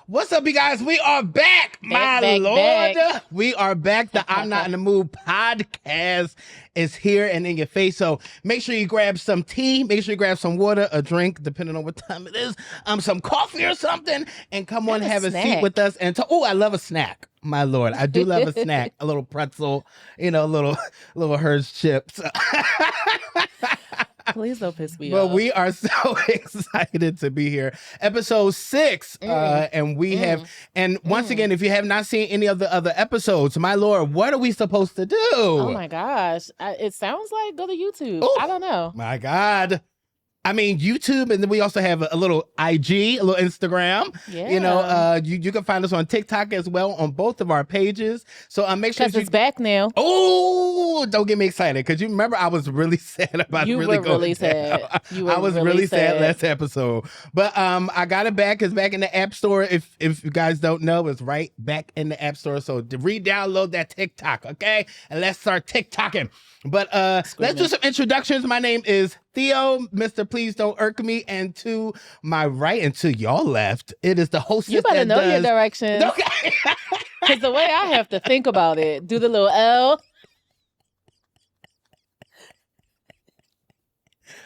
What's up, you guys? We are back, my lord. Back. We are back. The I'm Not in the Mood podcast is here and in your face. So make sure you grab some tea. Make sure you grab some water, a drink, depending on what time it is. Some coffee or something, and come on, have a seat with us. And I love a snack. My lord, I do love a snack. A little pretzel, a little Hershey chips. Please don't piss me off. But we are so excited to be here. Episode 6. And we have, and once again, if you have not seen any of the other episodes, my lord, what are we supposed to do? Oh my gosh. It sounds like go to YouTube. Ooh, I don't know. My God. I mean, YouTube, and then we also have a little IG, a little Instagram. Yeah. You can find us on TikTok as well on both of our pages. So make sure it's back now. Oh, don't get me excited, because you remember I was really sad about you really were going really down. sad. You were I was really sad last episode, but I got it back. It's back in the App Store. If you guys don't know, it's right back in the App Store. So re-download that TikTok, okay? And let's start TikToking. But let's do some introductions. My name is Theo, Mr. Please Don't Irk Me. And to my right and to your left, it is the hostess. You better know your directions. Okay. Because the way I have to think about it, do the little L.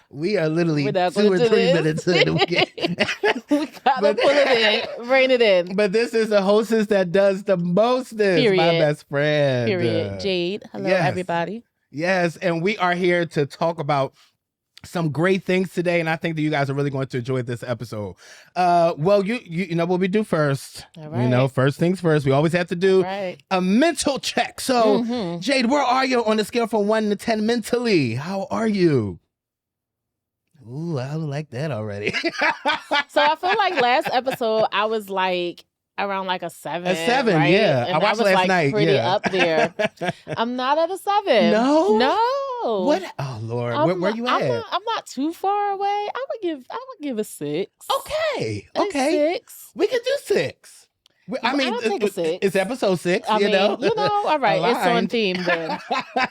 We are literally 2 or 3 minutes in. We gotta pull it in, rein it in. But this is the hostess that does the mostest. Period. My best friend. Period. Jade. Hello, everybody. Yes, and we are here to talk about some great things today, and I think that you guys are really going to enjoy this episode. Well, you know what we do first. All right. First things first. We always have to do a mental check. So, Jade, where are you on the scale from 1 to 10 mentally? How are you? Ooh, I like that already. So I feel like last episode I was like around like a 7. A 7, right? yeah. And I watched was last like night. Pretty yeah. up there. I'm not at a 7. No. What? Oh Lord, where you at? I'm not too far away. I would give a 6. Okay. 6. We can do 6. I mean, it's episode 6. I mean, all right. Aligned. It's on theme then.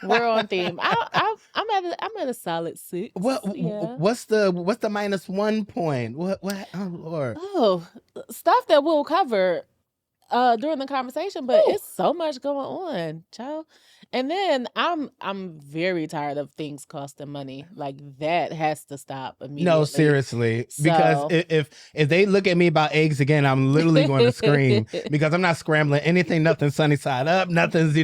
We're on theme. I'm at a solid 6. What's the -1 point? What? Oh Lord. Oh, stuff that we'll cover during the conversation, but it's so much going on, child. And then I'm very tired of things costing money. Like that has to stop immediately. No, seriously. Because if they look at me about eggs again, I'm literally going to scream because I'm not scrambling anything, nothing sunny side up, nothing's,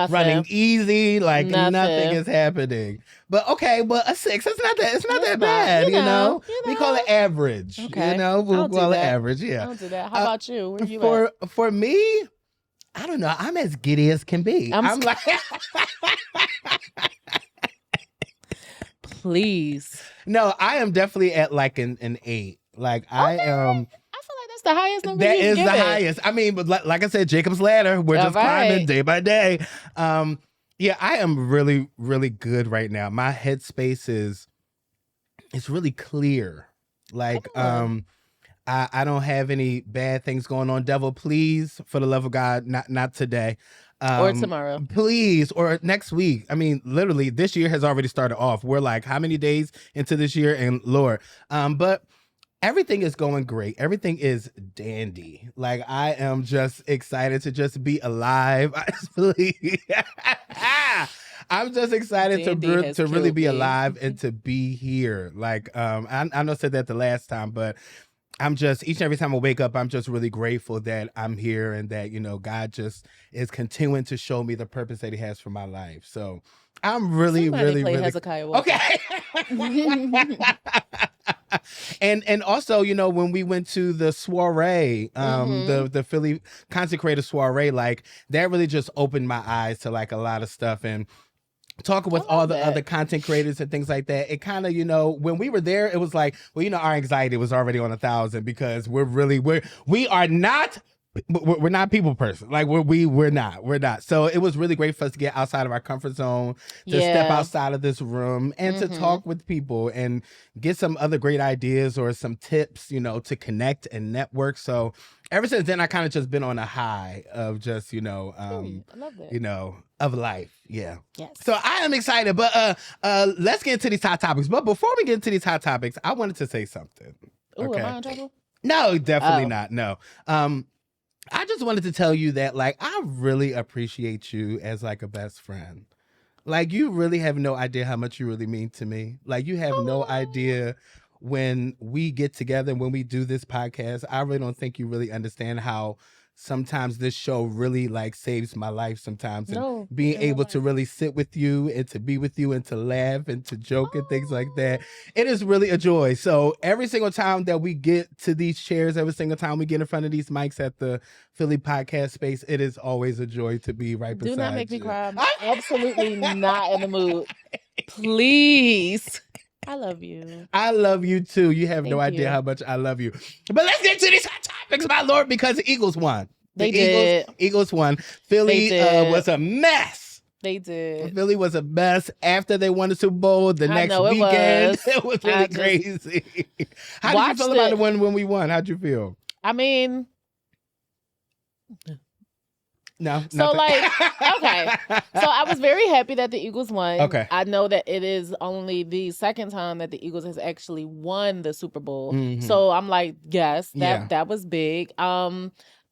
running easy. Like nothing is happening. But okay, well a 6, it's not that bad, you know? We call it average. Okay. We'll call it average, yeah. I don't do that. How about you? Where you at? For me, I don't know. I'm as giddy as can be. I'm like, please. No, I am definitely at like an 8. Like I am. I feel like that's the highest number. That is the highest. I mean, but like I said, Jacob's ladder. We're just climbing day by day. Yeah, I am really, really good right now. My headspace is really clear. Like I don't have any bad things going on. Devil, please, for the love of God, not today. Or tomorrow. Please, or next week. I mean, literally, this year has already started off. We're like, how many days into this year? And Lord, but everything is going great. Everything is dandy. Like, I am just excited to just be alive. I just believe. I'm just excited to really be alive and to be here. Like, I know I said that the last time, but I'm just, each and every time I wake up, I'm just really grateful that I'm here and that, God just is continuing to show me the purpose that he has for my life. So I'm really, really Hezekiah Walker. Okay. And also, when we went to the soiree, the Philly Consecrated soiree, like that really just opened my eyes to like a lot of stuff. And talking with all the other content creators and things like that, it kind of, when we were there, it was like, well, our anxiety was already on 1,000 because we're not people person. Like we're not. So it was really great for us to get outside of our comfort zone, to step outside of this room and to talk with people and get some other great ideas or some tips, to connect and network. So ever since then, I kind of just been on a high of just, I love that. Of life. Yeah. Yes. So I am excited, but let's get into these hot topics. But before we get into these hot topics, I wanted to say something. Ooh, am I in trouble? No, definitely Oh, not. No. I just wanted to tell you that like I really appreciate you as like a best friend. Like you really have no idea how much you really mean to me. Like you have no oh, idea when we get together and when we do this podcast. I really don't think you really understand how sometimes this show really like saves my life sometimes, and no, being in real able to life. really sit with you and to be with you and to laugh and to joke and things like that, Oh, it is really a joy. So every single time that we get to these chairs, every single time we get in front of these mics at the Philly podcast space, it is always a joy to be right do not make beside me you. cry. I'm absolutely not in the mood. Please. I love you. I love you too. You have no Thank idea you. how much I love you. But let's get to these hot topics, my lord, because the Eagles won. They The Eagles, did. Eagles won. They Philly did. was a mess. They did. Philly was a mess after they won the Super Bowl. The I next know it weekend, was. it was I really just crazy. How did you watched feel about it. it when we won? How'd you feel? I mean, No, so nothing. like, okay. So I was very happy that the Eagles won. Okay. I know that it is only the second time that the Eagles has actually won the Super Bowl. Mhm. So I'm like, yes, Yeah. that was big.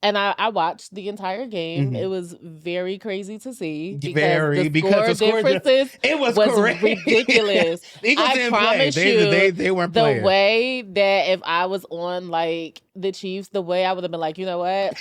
And I watched the entire game. Mhm. It was very crazy to see Very, because the score differences it was was correct. ridiculous. The Eagles I didn't play. promise They weren't The playing. way that if I was on like the Chiefs, the way I would have been like, you know what?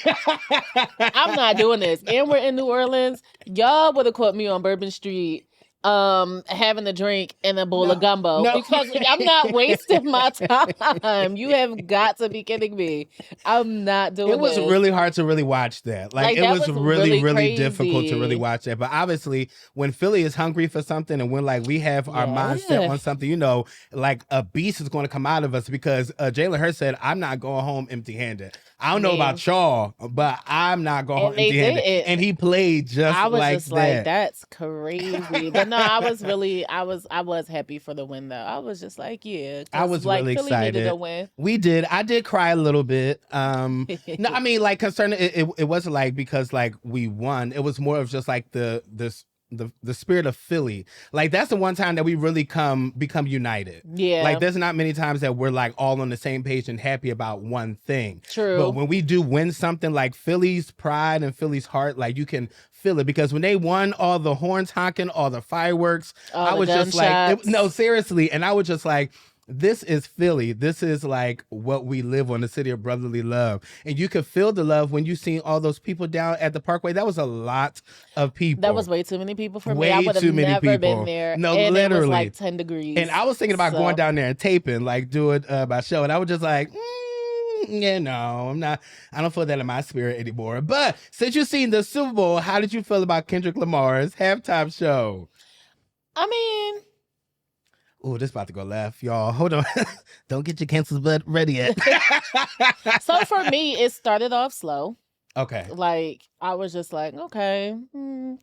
I'm not doing this. And we're in New Orleans. Y'all would have caught me on Bourbon Street having a drink and a bowl of gumbo because I'm not wasting my time. You have got to be kidding me. I'm not doing It was this. really hard to really watch that. Like it that was was really, really really difficult to really crazy. watch that. But obviously, when Philly is hungry for something and when like we have our mindset Yeah. on something, you know, like a beast is going to come out of us because Jalen Hurts said, "I'm not going home empty-handed." I don't know Man. about y'all, but I'm not going home And they empty-handed. didn't. And he played just I was like just that. like, that's crazy. But no, I was happy for the win though. I was just like, yeah. I 'cause, was like really Philly excited. needed a win. We did. I did cry a little bit. No, I mean, like concerning it wasn't like because like we won. It was more of just like the spirit of Philly. Like that's the one time that we really become united. Yeah. Like there's not many times that we're like all on the same page and happy about one thing. True. But when we do win something, like Philly's pride and Philly's heart, like you can feel it because when they won, all the horns honking, all the fireworks, all I the was just like, gunshots. no, seriously, and I was just like, this is Philly. This is like what we live on, the city of brotherly love. And you could feel the love when you see all those people down at the Parkway. That was a lot of people. That was way too many people for Way me. I would too have many never people. been there. No, and literally. it was like 10 degrees. And I was thinking about going So- down there and taping, like doing my show. And I was just like, yeah, no, I'm not. I don't feel that in my spirit anymore. But since you've seen the Super Bowl, how did you feel about Kendrick Lamar's halftime show? I mean, Oh, this about to go left, y'all. Hold on. Don't get your cancels butt ready yet. so for me, it started off slow. Okay. Like I was just like, okay,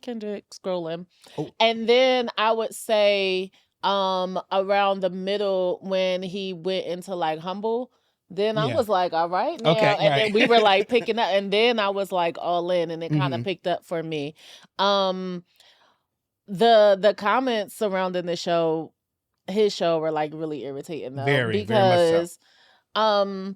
Kendrick scrolling. Oh. And then I would say around the middle when he went into like humble, then I Yeah. was like, all right now. Okay, and right. then we were like picking up, and then I was like all in, and it kind of Mhm. picked up for me. The comments surrounding his show were like really irritating though. Very much so. Because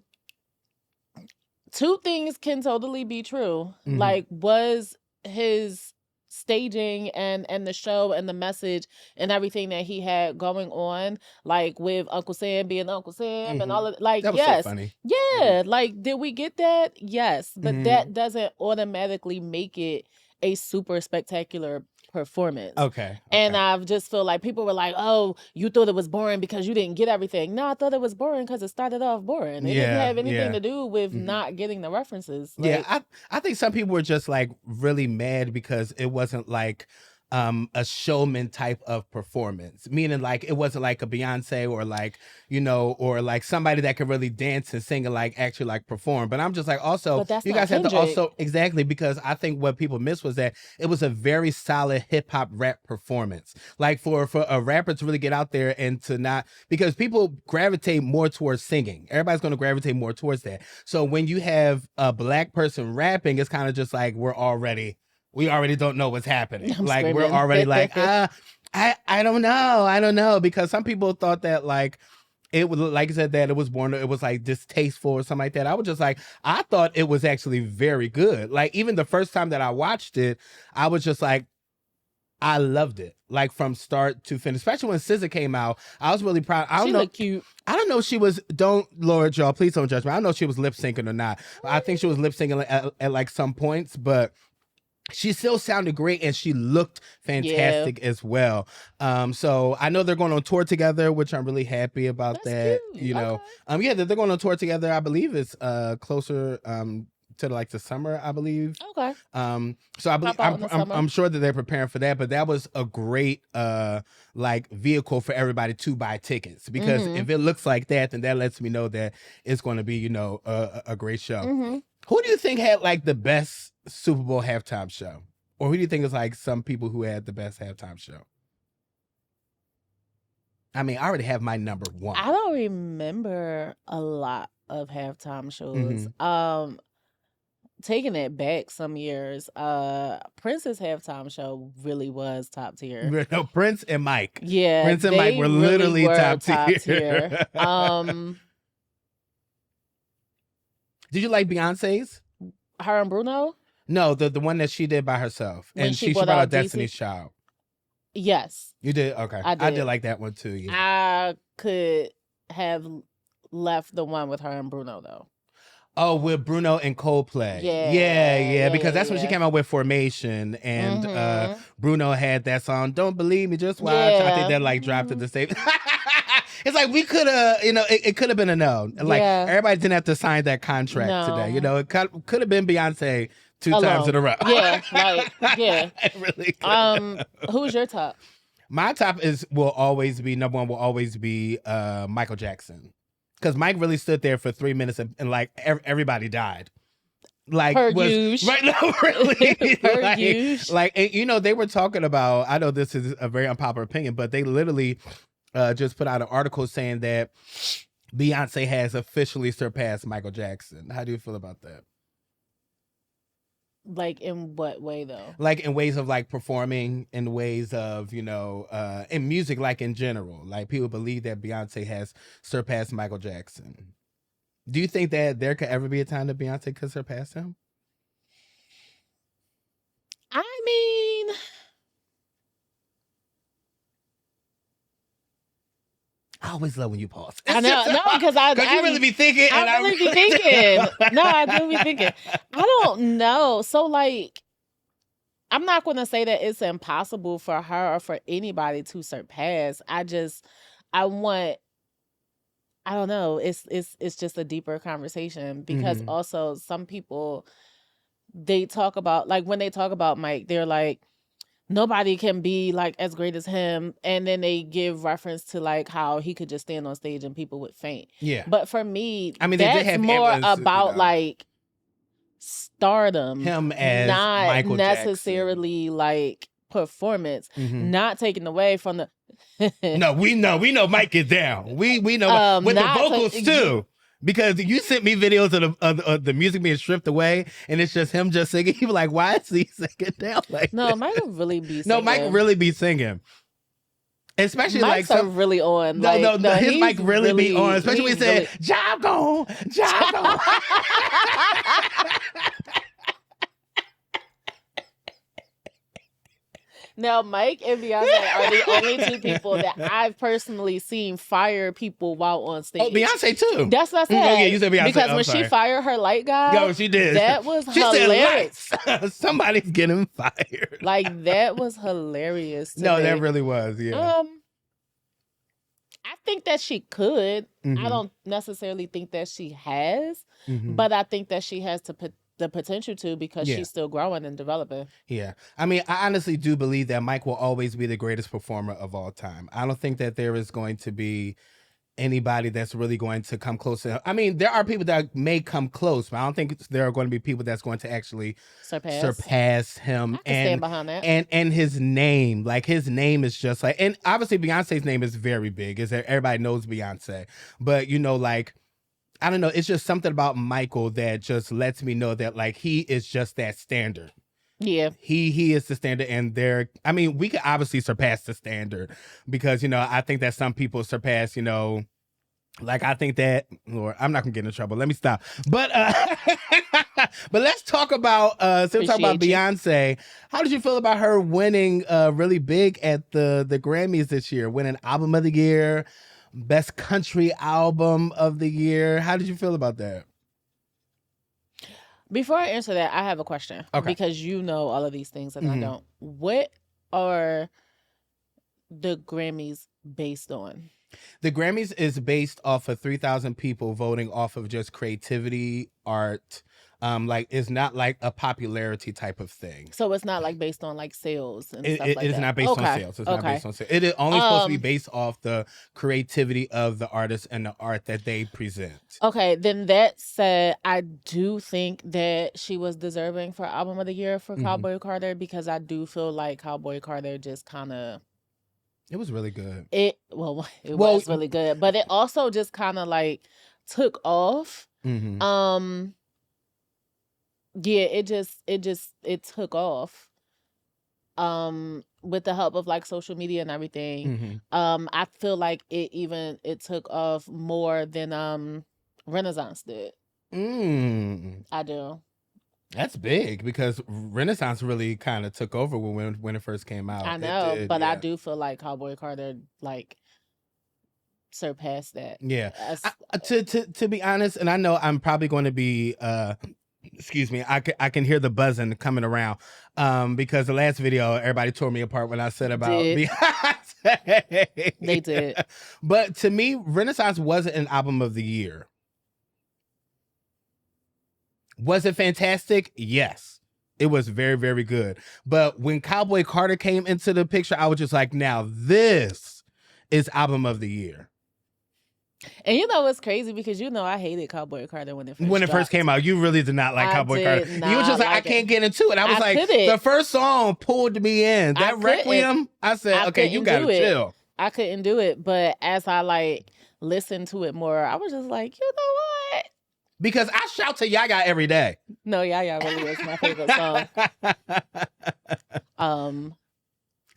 two things can totally be true. Mhm. Like, was his staging and the show and the message and everything that he had going on, like with Uncle Sam being Uncle Sam and all of like, That was yes, so funny. yeah, like did we get that? Yes, but Mhm. that doesn't automatically make it a super spectacular performance. Okay. And I just feel like people were like, "Oh, you thought it was boring because you didn't get everything." No, I thought it was boring because it started off boring. It didn't have anything to do with not getting the references. Like, yeah, I think some people were just like really mad because it wasn't like a showman type of performance, meaning like it wasn't like a Beyonce or like, you know, or like somebody that could really dance and sing and like actually like perform. But I'm just like, also, But that's you not guys have to Kendrick. also exactly, because I think what people missed was that it was a very solid hip hop rap performance. Like for a rapper to really get out there and to not, because people gravitate more towards singing. Everybody's going to gravitate more towards that. So when you have a black person rapping, it's kind of just like we already don't know what's happening. I'm like screaming. we're already like, I don't know, because some people thought that like it was like I said that it was born. It was like distasteful or something like that. I was just like, I thought it was actually very good. Like even the first time that I watched it, I was just like, I loved it, like from start to finish. Especially when SZA came out, I was really proud. I don't She know. looked cute. I don't know if she was. Don't Lord y'all, please don't judge me. I don't know if she was lip syncing or not. I think she was lip syncing at like some points, but she still sounded great and she looked fantastic as well. So I know they're going on tour together, which I'm really happy about. That's That. cute. Okay. Yeah, they're going on tour together. I believe it's closer to like the summer, I believe. Okay. So I believe Pop out in the summer. I'm sure that they're preparing for that, but that was a great like vehicle for everybody to buy tickets, because if it looks like that, then that lets me know that it's going to be, you know, a great show. Who do you think had like the best Super Bowl halftime show? Or who do you think is like some people who had the best halftime show? I mean, I already have my number one. I don't remember a lot of halftime shows. Taking it back some years, Prince's halftime show really was top tier. No, Prince and Mike. Yeah, Prince and Mike were really literally top tier. Did you like Beyonce's? Her and Bruno? No, the one that she did by herself. When and she she brought brought out out Destiny's Child. Yes. You did? Okay. I did like that one too. Yeah. I could have left the one with her and Bruno though. Oh, with Bruno and Coldplay. Yeah. Because that's when she came out with Formation, and Bruno had that song, Don't Believe Me, Just Watch. I think that like dropped at the same. It's like we could have, you know, it could have been a no. Like everybody didn't have to sign that contract today. You know, it could have been Beyonce two times in a row. Yeah, like It really could. Who's your top? My top will always be number one. Will always be Michael Jackson. Because Mike really stood there for 3 minutes and like everybody died. Like right? No, really. like, and, you know, they were talking about. I know this is a very unpopular opinion, but they literally just put out an article saying that Beyonce has officially surpassed Michael Jackson. How do you feel about that? Like in what way though? Like in ways of like performing, in ways of, you know, in music, like in general. Like people believe that Beyonce has surpassed Michael Jackson. Do you think that there could ever be a time that Beyonce could surpass him? I mean, I always love when you pause. I know, no, because you really be thinking. I really be thinking. No, I do be thinking. I don't know. So like, I'm not going to say that it's impossible for her or for anybody to surpass. I don't know. It's just a deeper conversation, because also some people, they talk about, like when they talk about Mike, they're like, nobody can be like as great as him, and then they give reference to like how he could just stand on stage and people would faint. Yeah. But for me, I mean, that's more about like stardom, him as not Michael necessarily Jackson. Like performance, not taking away from the. No, we know Mike is down. We know with the vocals too. Because you sent me videos of the music being stripped away, and it's just him just singing. You were like, "Why is he singing down like No, this?" Mike would really be singing. No, Mike really be singing. Especially Mike's like are really on. No, like, no, his mic really be on. Especially when he said, really... "Job gone, job gone." Now, Mike and Beyonce are the only two people that I've personally seen fire people while on stage. Oh, Beyonce too. That's what I said. Oh, yeah, you said Beyonce. Because when she fired her light guy, yo, she did. That was she hilarious. Said, somebody's getting fired. Like that was hilarious. No, that really was. Yeah. I think that she could. I don't necessarily think that she has, but I think that she has the potential to, because she's still growing and developing. Yeah. I mean, I honestly do believe that Mike will always be the greatest performer of all time. I don't think that there is going to be anybody that's really going to come close to him. I mean, there are people that may come close, but I don't think there are going to be people that's going to actually surpass him. I can stand behind that. And his name, like his name is just like, and obviously Beyonce's name is very big. Is that everybody knows Beyonce, but you know, like, I don't know. It's just something about Michael that just lets me know that like he is just that standard. Yeah. He is the standard, and I mean, we could obviously surpass the standard, because, you know, I think that some people surpass, you know, Like, I think that, Lord, I'm not gonna get in trouble. Let me stop. But but let's talk about still talk about Appreciate you. Beyonce. How did you feel about her winning really big at the Grammys this year, winning Album of the Year, Best Country Album of the Year? How did you feel about that? Before I answer that, I have a question. Okay. Because you know all of these things and I Mhm. don't. What are the Grammys based on? The Grammys is based off of 3,000 people voting off of just creativity, art. Like, it's not like a popularity type of thing. So it's not like based on like sales and stuff It like that. is not based on sales. It's not based on sales. It is only supposed to be based off the creativity of the artist and the art that they present. Okay, then that said, I do think that she was deserving for Album of the Year for Cowboy Carter, because I do feel like Cowboy Carter just kind of... It was really good. It was really good, but it also just kind of like took off. Mm-hmm. Yeah, it took off. With the help of like social media and everything. Mm-hmm. I feel like it took off more than Renaissance did. I do. That's big, because Renaissance really kind of took over when it first came out. I know, but yeah. I do feel like Cowboy Carter like surpassed that. Yeah. To be honest, and I know I'm probably going to be excuse me, I can hear the buzzing coming around because the last video everybody tore me apart when I said about Beyonce. They did. But to me, Renaissance wasn't an album of the year. Was it fantastic? Yes. It was very, very good. But when Cowboy Carter came into the picture, I was just like, now this is album of the year. And you know what's crazy, because you know I hated Cowboy Carter when it first came out. You really did not like Cowboy Carter. You were just like, I can't get into it. I was like, the first song pulled me in. That Requiem, I said, okay, you gotta chill. I couldn't do it, but as I like listened to it more, I was just like, you know what? Because I shout to Yaya every day. No, Yaya really is my favorite song.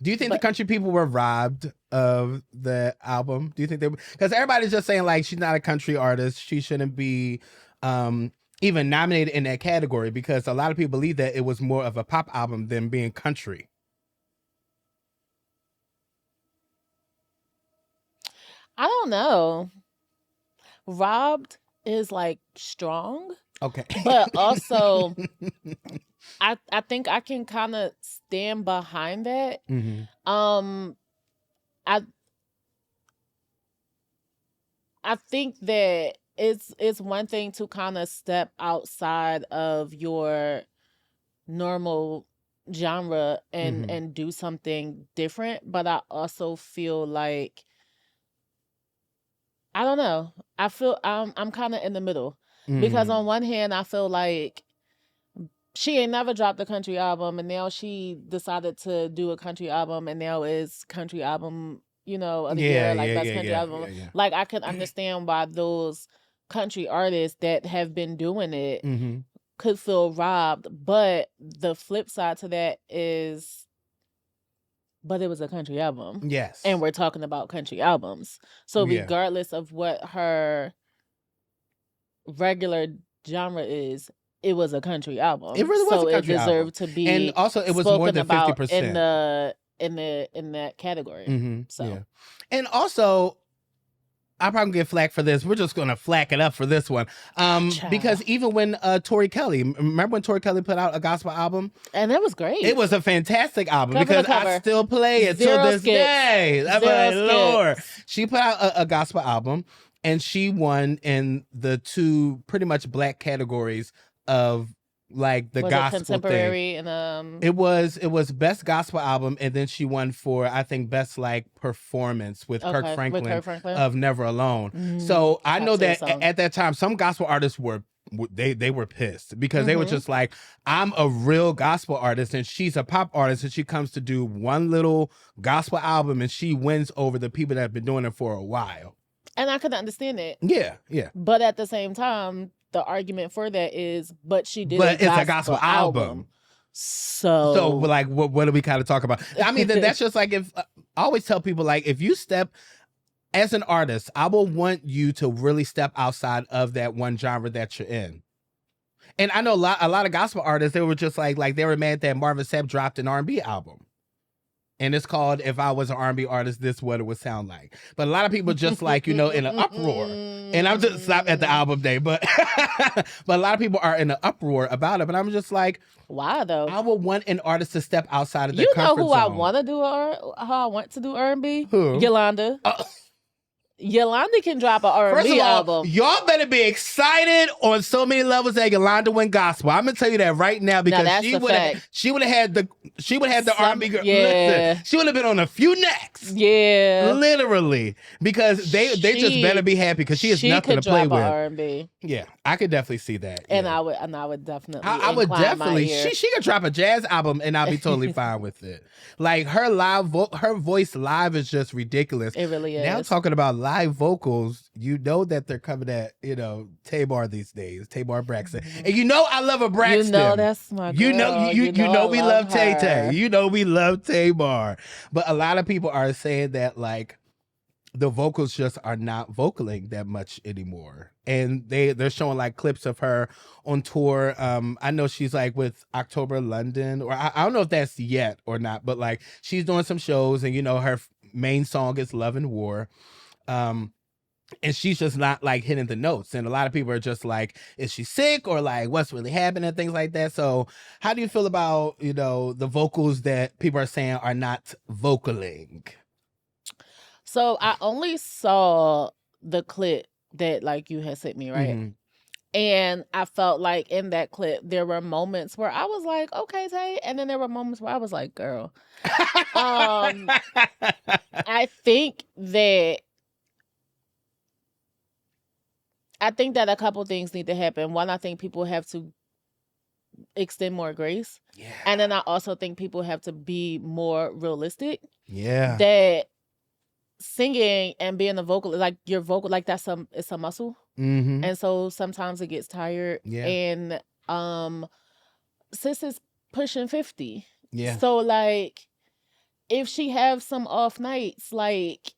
Do you think the country people were robbed of the album? Do you think they were? Because everybody's just saying like she's not a country artist. She shouldn't be even nominated in that category, because a lot of people believe that it was more of a pop album than being country. I don't know. Robbed is like strong. Okay. But also I think I can kind of stand behind that. I think that it's one thing to kind of step outside of your normal genre and do something different, but I also feel like, I don't know. I feel I'm kind of in the middle, because on one hand I feel like she ain't never dropped a country album, and now she decided to do a country album, and now is country album, you know, of the year, like best country album. Yeah. Like I can understand why those country artists that have been doing it could feel robbed, but the flip side to that is, but it was a country album. Yes. And we're talking about country albums. So regardless of what her regular genre is, it was a country album. It really was a country album. So it deserved to be, and also it was more than 50% in that category. So yeah. And also, I'll probably get flack for this. We're just gonna flack it up for this one. Because even when Tori Kelly, remember when Tori Kelly put out a gospel album? And that was great. It was a fantastic album, because I still play it till this day. I'm like, Lord. She put out a gospel album, and she won in the two pretty much black categories of like the gospel contemporary thing. And it was best gospel album, and then she won for, I think, best like performance with Kirk Franklin of Never Alone. So I know that at that time some gospel artists were pissed, because they were just like, I'm a real gospel artist and she's a pop artist, and she comes to do one little gospel album and she wins over the people that have been doing it for a while. And I could understand it. Yeah. But at the same time, the argument for that is, but she did it's a gospel album. So like, what do we kind of talk about? I mean, that's just like, if I always tell people, like, if you step as an artist, I will want you to really step outside of that one genre that you're in. And I know a lot of gospel artists, they were just like they were mad that Marvin Sapp dropped an R&B album. And it's called "If I Was an R&B Artist, This is What It Would Sound Like." But a lot of people just like, in an uproar. And I'm just stop at the album day, but but a lot of people are in an uproar about it. But I'm just like, why though? I would want an artist to step outside of their You comfort know who zone. I want to do how I want to do R&B? Who? Yolanda. Yolanda can drop an R&B First of all, album. Y'all better be excited on so many levels that Yolanda went gospel. I'm gonna tell you that right now because she would have had the R&B girl. Yeah. Listen, she would have been on a few necks. Yeah, literally, because they just better be happy because she has nothing to play with. R&B. Yeah, I could definitely see that. And yeah. I would definitely. I would definitely. She could drop a jazz album and I'll be totally fine with it. Like her voice live is just ridiculous. It really is. Now talking about live vocals, you know that they're coming at Tamar these days, Tamar Braxton, and I love a Braxton. You know that's my girl. You know we love Tay Tay. You know we love Tamar, but a lot of people are saying that like the vocals just are not vocaling that much anymore, and they're showing like clips of her on tour. I know she's like with October London, or I don't know if that's yet or not, but like she's doing some shows, and her main song is Love and War. And she's just not like hitting the notes. And a lot of people are just like, is she sick or like what's really happening and things like that. So how do you feel about, the vocals that people are saying are not vocaling? So I only saw the clip that like you had sent me, right? Mm-hmm. And I felt like in that clip, there were moments where I was like, okay, Tay. And then there were moments where I was like, girl. I think that a couple things need to happen. One, I think people have to extend more grace. Yeah. And then I also think people have to be more realistic. Yeah. That singing and being a vocal, like your vocal, like it's a muscle. Mm-hmm. And so sometimes it gets tired. Yeah. And sis is pushing 50. Yeah. So like if she have some off nights, like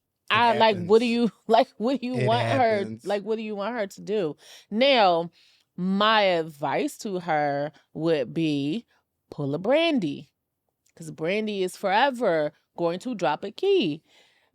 what do you want her? Like, what do you want her to do? Now, my advice to her would be pull a Brandy, because Brandy is forever going to drop a key.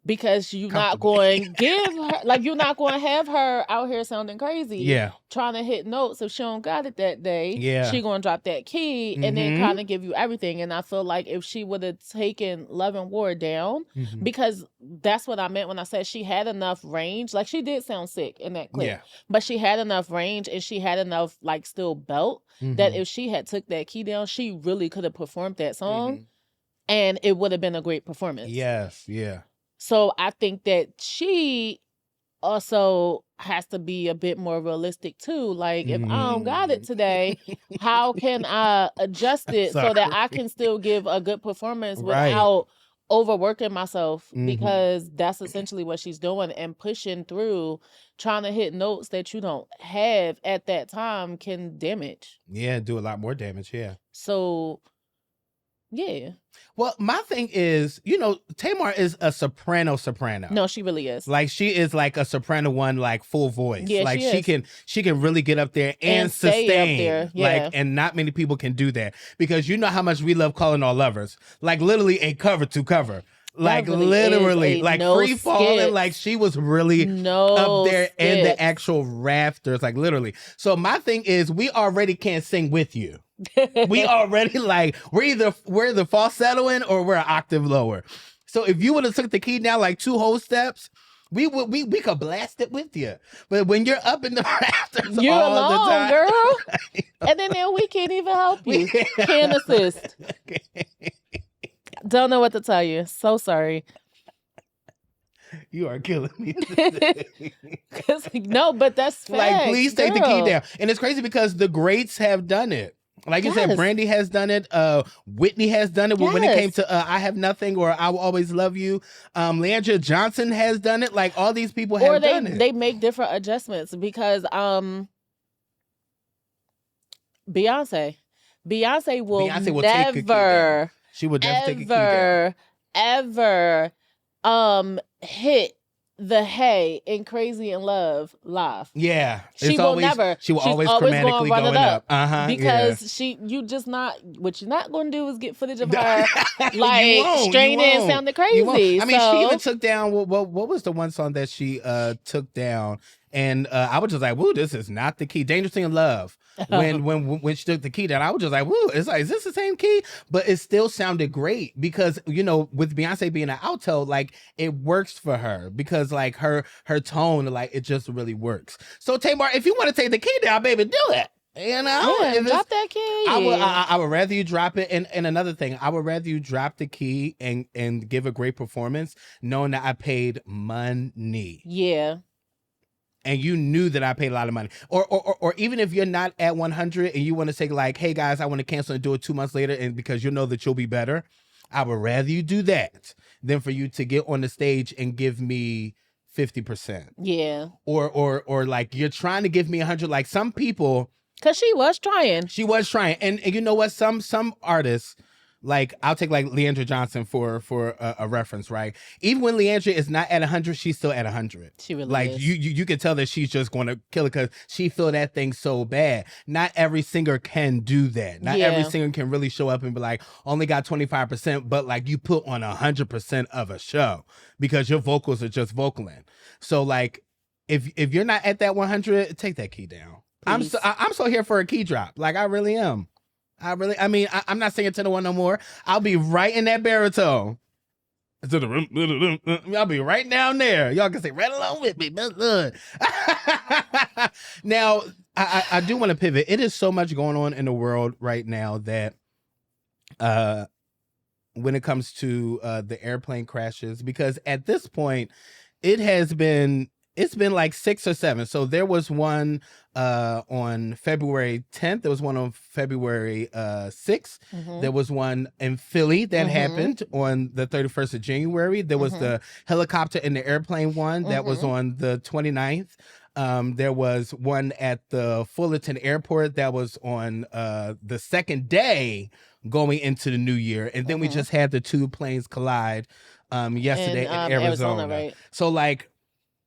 Because you're not going to give her, like, you're not going to have her out here sounding crazy. Yeah. Trying to hit notes. If she don't got it that day, yeah, she going to drop that key and then kind of give you everything. And I feel like if she would have taken Love and War down, because that's what I meant when I said she had enough range. Like, she did sound sick in that clip, but she had enough range and she had enough, like, still belt that if she had took that key down, she really could have performed that song and it would have been a great performance. Yes, yeah. So I think that she also has to be a bit more realistic too. Like, if I don't got it today, how can I adjust it so that I can still give a good performance without overworking myself? Because that's essentially what she's doing, and pushing through, trying to hit notes that you don't have at that time can damage. Yeah, do a lot more damage, yeah. So, yeah. Well, my thing is, Tamar is a soprano. No, she really is. Like, she is like a soprano one, like full voice. Yeah, like she can really get up there and sustain. Stay up there. Yeah. Like, and not many people can do that, because you know how much we love Calling All Lovers. Like, literally a cover to cover. Like, really literally, like no Free Falling, skips. like she was really up there in the actual rafters, like literally. So my thing is, we already can't sing with you. We already like we're either falsettoing or we're an octave lower. So if you would have took the key down like 2 whole steps, we could blast it with you. But when you're up in the rafters, you're all alone, the time, girl. And then we can't even help you. Can't assist. Don't know what to tell you. So sorry. You are killing me. No, but that's facts, like, please take the key girl. down. And it's crazy because the greats have done it. Like you said, Brandy has done it. Whitney has done it. When it came to I Have Nothing or I Will Always Love You. Leandra Johnson has done it. Like, all these people have done it. They make different adjustments because Beyonce will never, she would never take a key down. ever hit the hey in Crazy in Love laugh. Yeah, She it's will always never. she will She's always always going chromatically to run it going up. up. Yeah. Because you just not, what you're not going to do is get footage of her You like won't. You straining and won't. sounding You won't. crazy. I mean, she even So took down what was the one song that she took down, and I was just like, "Woo, this is not the key." Dangerously in Love. When she took the key down, I was just like, "Woo!" It's like, is this the same key? But it still sounded great because with Beyonce being an alto, like it works for her because like her tone, like it just really works. So Tamar, if you want to take the key down, baby, do it. yeah, drop that key. I would rather you drop it. And another thing, I would rather you drop the key and give a great performance, knowing that I paid money. Yeah. And you knew that I paid a lot of money. Or even if you're not at 100 and you want to say like, hey guys, I want to cancel and do it 2 months later, and because you know that you'll be better, I would rather you do that than for you to get on the stage and give me 50%. Yeah. Or like you're trying to give me 100. Like some people, because she was trying. she was trying. And you know what? Some artists, like I'll take like Leandra Johnson for a reference, right? Even when Leandra is not at 100, she's still at 100. She really like is. You can tell that she's just going to kill it because she feel that thing so bad. Not every singer can do that. Not every singer can really show up and be like, only got 25%, but like you put on 100% of a show because your vocals are just vocaling. So like, if you're not at that 100, take that key down. Please. I'm so here for a key drop. Like I really am. I'm not singing to the one no more. I'll be right in that baritone. I'll be right down there. Y'all can say right along with me. Now, I do want to pivot. It is so much going on in the world right now that when it comes to the airplane crashes, because at this point, it's been like 6 or 7. So there was one on February 10th. There was one on February 6th. Mm-hmm. There was one in Philly that happened on the 31st of January. There was the helicopter and the airplane one that was on the 29th. There was one at the Fullerton Airport that was on the second day going into the new year. And then we just had the 2 planes collide yesterday in Arizona. Right? So like,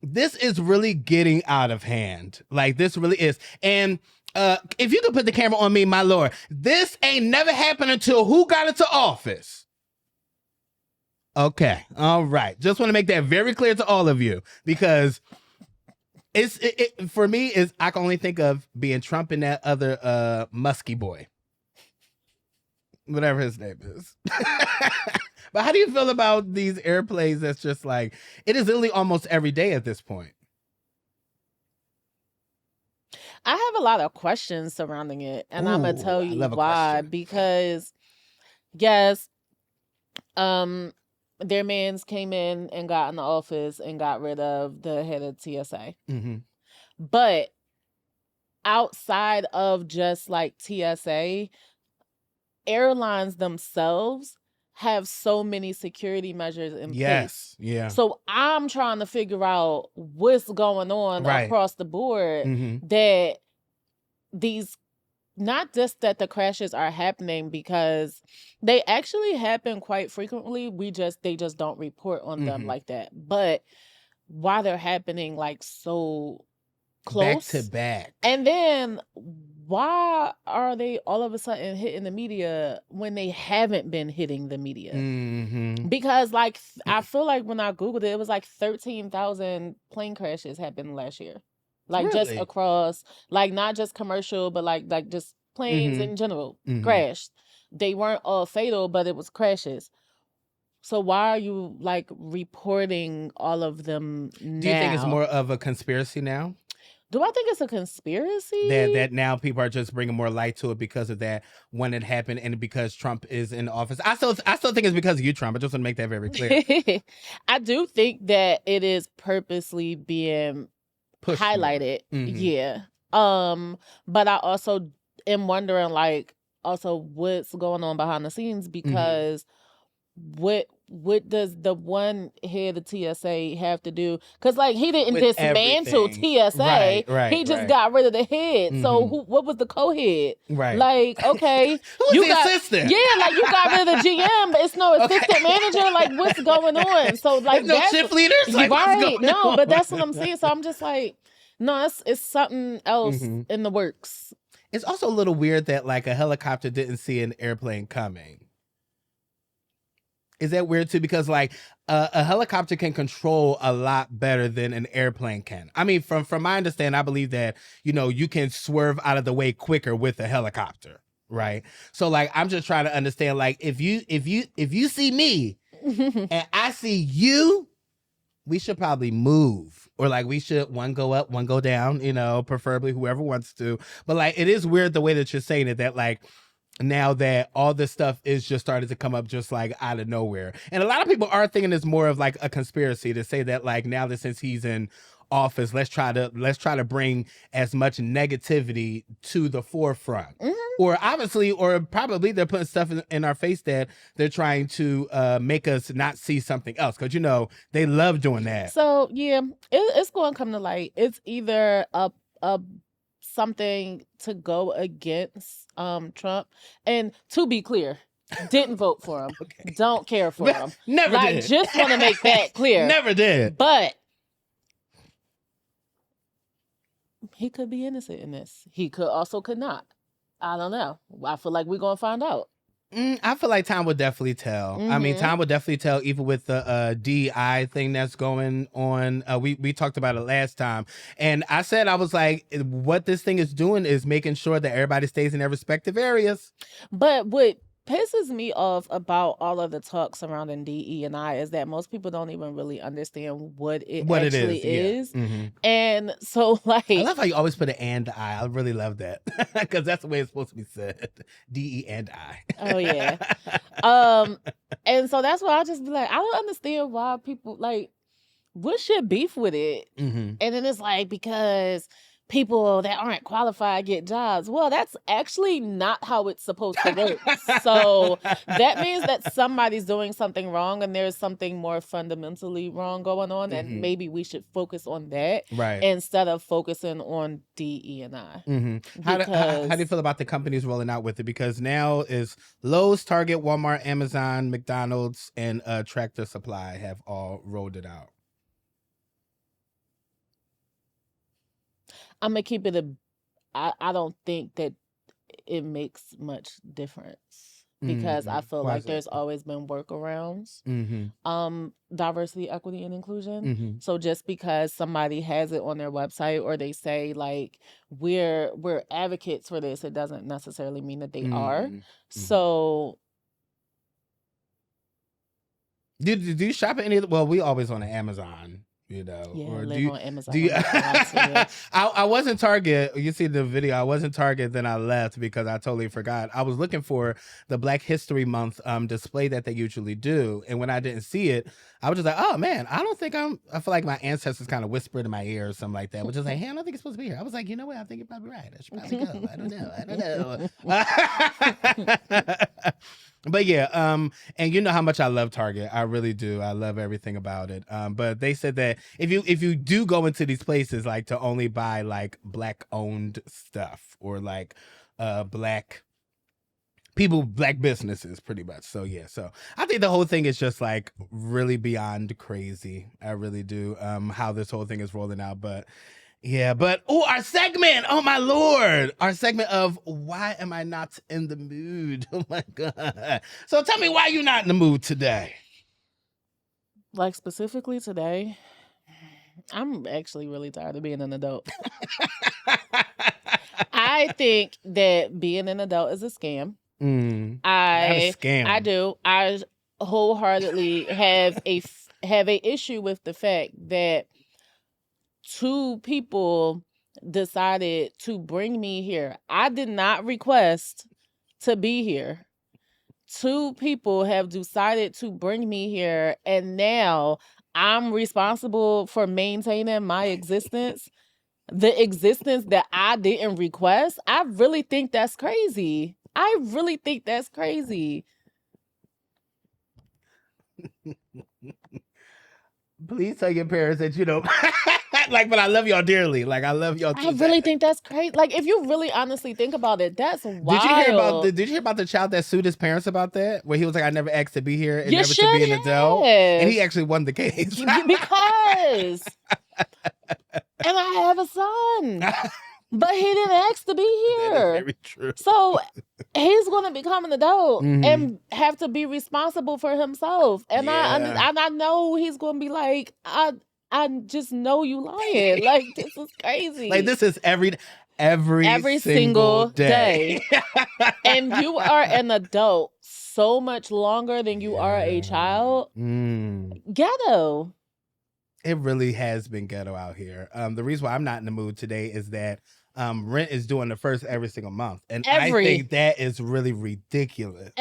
this is really getting out of hand. Like this really is. And if you could put the camera on me, my lord, this ain't never happened until who got into office? Okay. All right. Just want to make that very clear to all of you because it for me is I can only think of being Trump and that other musky boy. Whatever his name is. But how do you feel about these airplanes that's just like, it is literally almost every day at this point? I have a lot of questions surrounding it, and I'm going to tell you why. Because, yes, their mans came in and got in the office and got rid of the head of TSA. Mm-hmm. But outside of just like TSA, airlines themselves have so many security measures in place. Yeah. So I'm trying to figure out what's going on across the board that these, not just that the crashes are happening, because they actually happen quite frequently. They just don't report on them like that. But why they're happening like so close back to back, and then why are they all of a sudden hitting the media when they haven't been hitting the media? Because like I feel like when I googled it was like 13,000 plane crashes happened last year, like really? Just across, like not just commercial but like just planes in general crashed. They weren't all fatal, but it was crashes. So why are you like reporting all of them now? Do you think it's more of a conspiracy now? Do I think it's a conspiracy? That now people are just bringing more light to it because of that when it happened and because Trump is in office. I still think it's because of you, Trump. I just want to make that very clear. I do think that it is purposely being highlighted. Yeah. But I also am wondering like also what's going on behind the scenes, because what what does the one head of TSA have to do? Because like he didn't With dismantle everything. TSA. Right, He just right. got rid of the head. So Mhm. what was the co-head? Right. Like, okay, Who was you the got assistant? like you got rid of the GM, but it's no Okay. assistant manager. Like, what's going on? So like There's no that's shift leaders? Like, what's right. going No, on? but that's what I'm saying. So I'm just like, no, it's something else Mhm. in the works. It's also a little weird that like a helicopter didn't see an airplane coming. Is that weird too? Because like a helicopter can control a lot better than an airplane can. I mean, from my understanding, I believe that you can swerve out of the way quicker with a helicopter, right? So like, I'm just trying to understand, like, if you see me and I see you, we should probably move, or like we should one go up, one go down, preferably whoever wants to. But like, it is weird the way that you're saying it, that like, now that all this stuff is just started to come up just like out of nowhere. And a lot of people are thinking it's more of like a conspiracy to say that like, now that since he's in office, let's try to bring as much negativity to the forefront. Mhm. Or obviously, or probably they're putting stuff in our face that they're trying to make us not see something else. Because they love doing that. So yeah, it's going to come to light. It's either a something to go against Trump, and to be clear, didn't vote for him. Okay. Don't care for him. Never like, did. just want to make that clear. Never did. But he could be innocent in this. He could not. I don't know. I feel like we're gonna find out. I feel like time will definitely tell. I mean, Mhm. time will definitely tell, even with the DEI thing that's going on. We talked about it last time. And I said, I was like, what this thing is doing is making sure that everybody stays in their respective areas. But what pisses me off about all of the talk surrounding DE&I is that most people don't even really understand what it actually is. Yeah. Mhm. And so like, I love how you always put an and I. I really love that, because that's the way it's supposed to be said. DE and I. Oh yeah. And so that's why I just be like, I don't understand why people like, what's your beef with it? Mhm. And then it's like, because people that aren't qualified get jobs. Well, that's actually not how it's supposed to work. So that means that somebody's doing something wrong, and there's something more fundamentally wrong going on, and maybe we should focus on that, Right. instead of focusing on DE&I. How do you feel about the companies rolling out with it? Because now is Lowe's, Target, Walmart, Amazon, McDonald's, and Tractor Supply have all rolled it out. I'm gonna keep it I don't think that it makes much difference, because I feel Why like is that? there's always been workarounds. Diversity, equity, and inclusion. So just because somebody has it on their website, or they say like we're advocates for this, it doesn't necessarily mean that they are. So do you shop at any of the, well, we always on Amazon, yeah, or live do you, on Amazon. do you, when I see it. I wasn't Target. You see the video. I wasn't Target. Then I left because I totally forgot. I was looking for the Black History Month display that they usually do, and when I didn't see it, I was just like, oh man, I feel like my ancestors kind of whispered in my ear or something like that, which is like, hey, I don't think it's supposed to be here. I was like, you know what? I think you're probably right. I should probably go. I don't know. But yeah, and you know how much I love Target. I really do. I love everything about it. But they said that if you do go into these places, like, to only buy like Black owned stuff, or like Black people, Black businesses, pretty much. So yeah, so I think the whole thing is just like really beyond crazy. I really do. How this whole thing is rolling out, but. Yeah, but our segment, oh my Lord, our segment of why am I not in the mood? Oh my God. So tell me why you're not in the mood today. Like specifically today, I'm actually really tired of being an adult. I think that being an adult is a scam. Not a scam. I do. I wholeheartedly have a issue with the fact that two people decided to bring me here. I did not request to be here. Two people have decided to bring me here, and now I'm responsible for maintaining my existence, the existence that I didn't request. I really think that's crazy. Please tell your parents that you know, like, but I love y'all dearly. Like, I love y'all too. I really think that's crazy. Like, if you really honestly think about it, that's wild. Did you hear about the child that sued his parents about that? Where he was like, I never asked to be here and You never to should be an adult. And he actually won the case. Because and I have a son. But he didn't ask to be That here. is very true. So he's going to become an adult Mhm. and have to be responsible for himself. And Yeah. I know he's going to be like, I just know you lying. Like, this is crazy. Like, this is every single day. And you are an adult so much longer than you are a child. Ghetto. It really has been ghetto out here. The reason why I'm not in the mood today is that rent is doing the first every single month. And I think that is really ridiculous.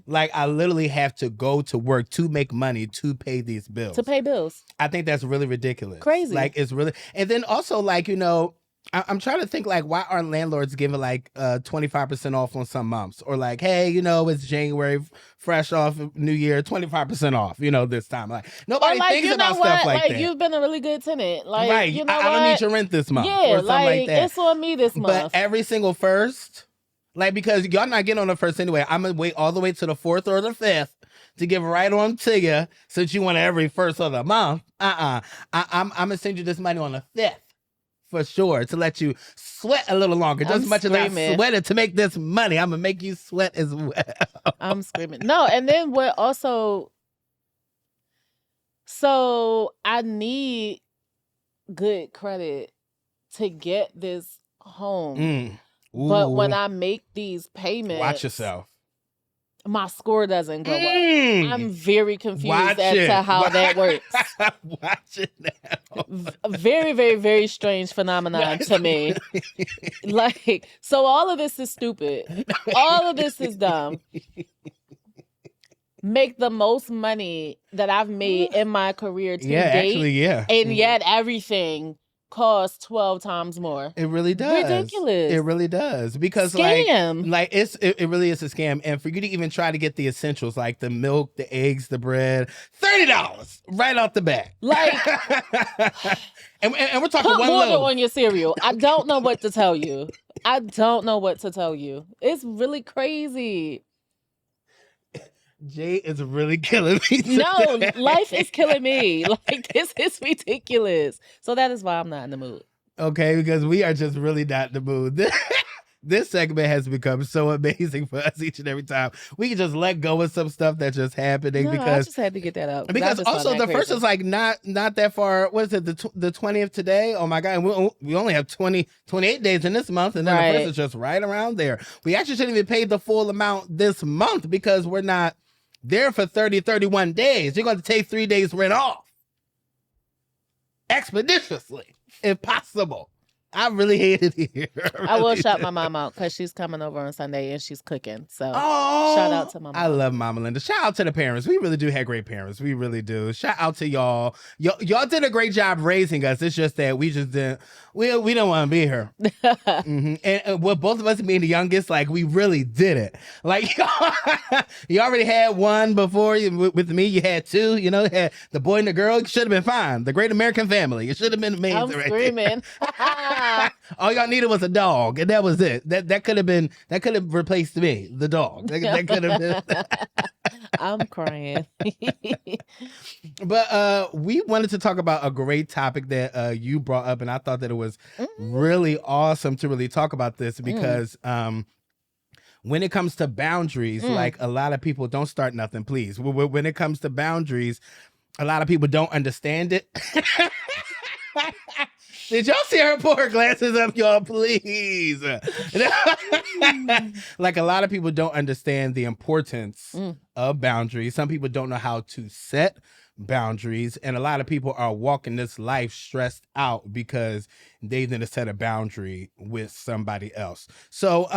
Like, I literally have to go to work to make money to pay these bills. To pay bills. I think that's really ridiculous. Crazy. Like, it's really, and then also, like, you know, I'm trying to think, like, why aren't landlords giving like 25% off on some months? Or like, hey, you know, it's January, fresh off New Year, 25% off, you know, this time. Like, nobody thinks about stuff like that. You've been a really good tenant. Like, right. You know I don't need your rent this month. Yeah, or something like that. It's on me this month. But every single first, like, because y'all not getting on the first anyway, I'm going to wait all the way to the 4th or the 5th to give right on to you, since you want every first of the month. I'm going to send you this money on the 5th. For sure, to let you sweat a little longer. Just as much as I sweated to make this money, I'm gonna make you sweat as well. I'm screaming. No, and then what also, so I need good credit to get this home. But when I make these payments, watch yourself. My score doesn't go up. I'm very confused as to how that works. Watch it now. Very, very, very strange phenomenon to me. Like, so all of this is stupid. All of this is dumb. Make the most money that I've made in my career to date. Actually, yeah. And yet everything costs 12 times more. It really does. Ridiculous. It really does. Because scam. like it really is a scam. And for you to even try to get the essentials like the milk, the eggs, the bread, $30 right off the bat. Like, and we're talking put one water loaf on your cereal. I don't know what to tell you. It's really crazy. Jay is really killing me today. No, life is killing me. Like, this is ridiculous. So that is why I'm not in the mood. Okay, because we are just really not in the mood. This segment has become so amazing for us each and every time. We can just let go of some stuff that's just happening. Because I just had to get that out. Because also the first is like not that far. What is it? The 20th today? Oh my God. And we only have 28 days in this month. And then the first is just right around there. We actually shouldn't even pay the full amount this month because we're not there for 31 days. You're going to take 3 days rent off. Expeditiously, if possible. I really hate it here. I will shout my mom out because she's coming over on Sunday and she's cooking. So shout out to my mom. I love Mama Linda. Shout out to the parents. We really do have great parents. We really do. Shout out to y'all. Y'all did a great job raising us. It's just that we just didn't. We don't want to be here. And with both of us being the youngest, like we really did it. Like you already had one before. With me, you had two. You know, had the boy and the girl. It should have been fine. The Great American Family. It should have been amazing. I'm screaming. All y'all needed was a dog, and that was it. That could have replaced me, the dog. That could have been. I'm crying. But we wanted to talk about a great topic that you brought up, and I thought that it was really awesome to really talk about this because when it comes to boundaries, like a lot of people don't start nothing, please. When it comes to boundaries, a lot of people don't understand it. Did y'all see her pour her glasses up, y'all? Please. Like a lot of people don't understand the importance of boundaries. Some people don't know how to set boundaries. And a lot of people are walking this life stressed out because they didn't set a boundary with somebody else. So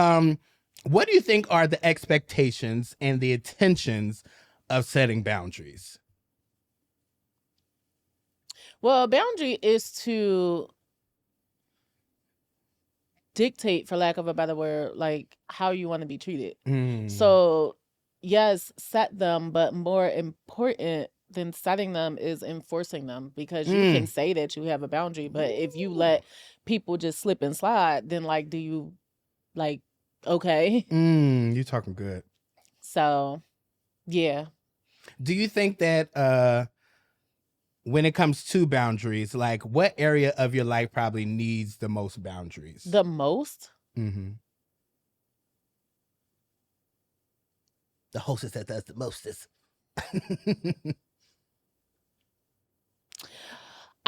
what do you think are the expectations and the intentions of setting boundaries? Well, a boundary is to dictate, for lack of a better word, like how you want to be treated. So yes, set them, but more important than setting them is enforcing them, because you can Mm. say that you have a boundary, but if you let people just slip and slide, then like, do you like, okay? You talking good. So, yeah. Do you think that when it comes to boundaries, like what area of your life probably needs the most boundaries? The most? Mm-hmm. The hostess that does the mostest.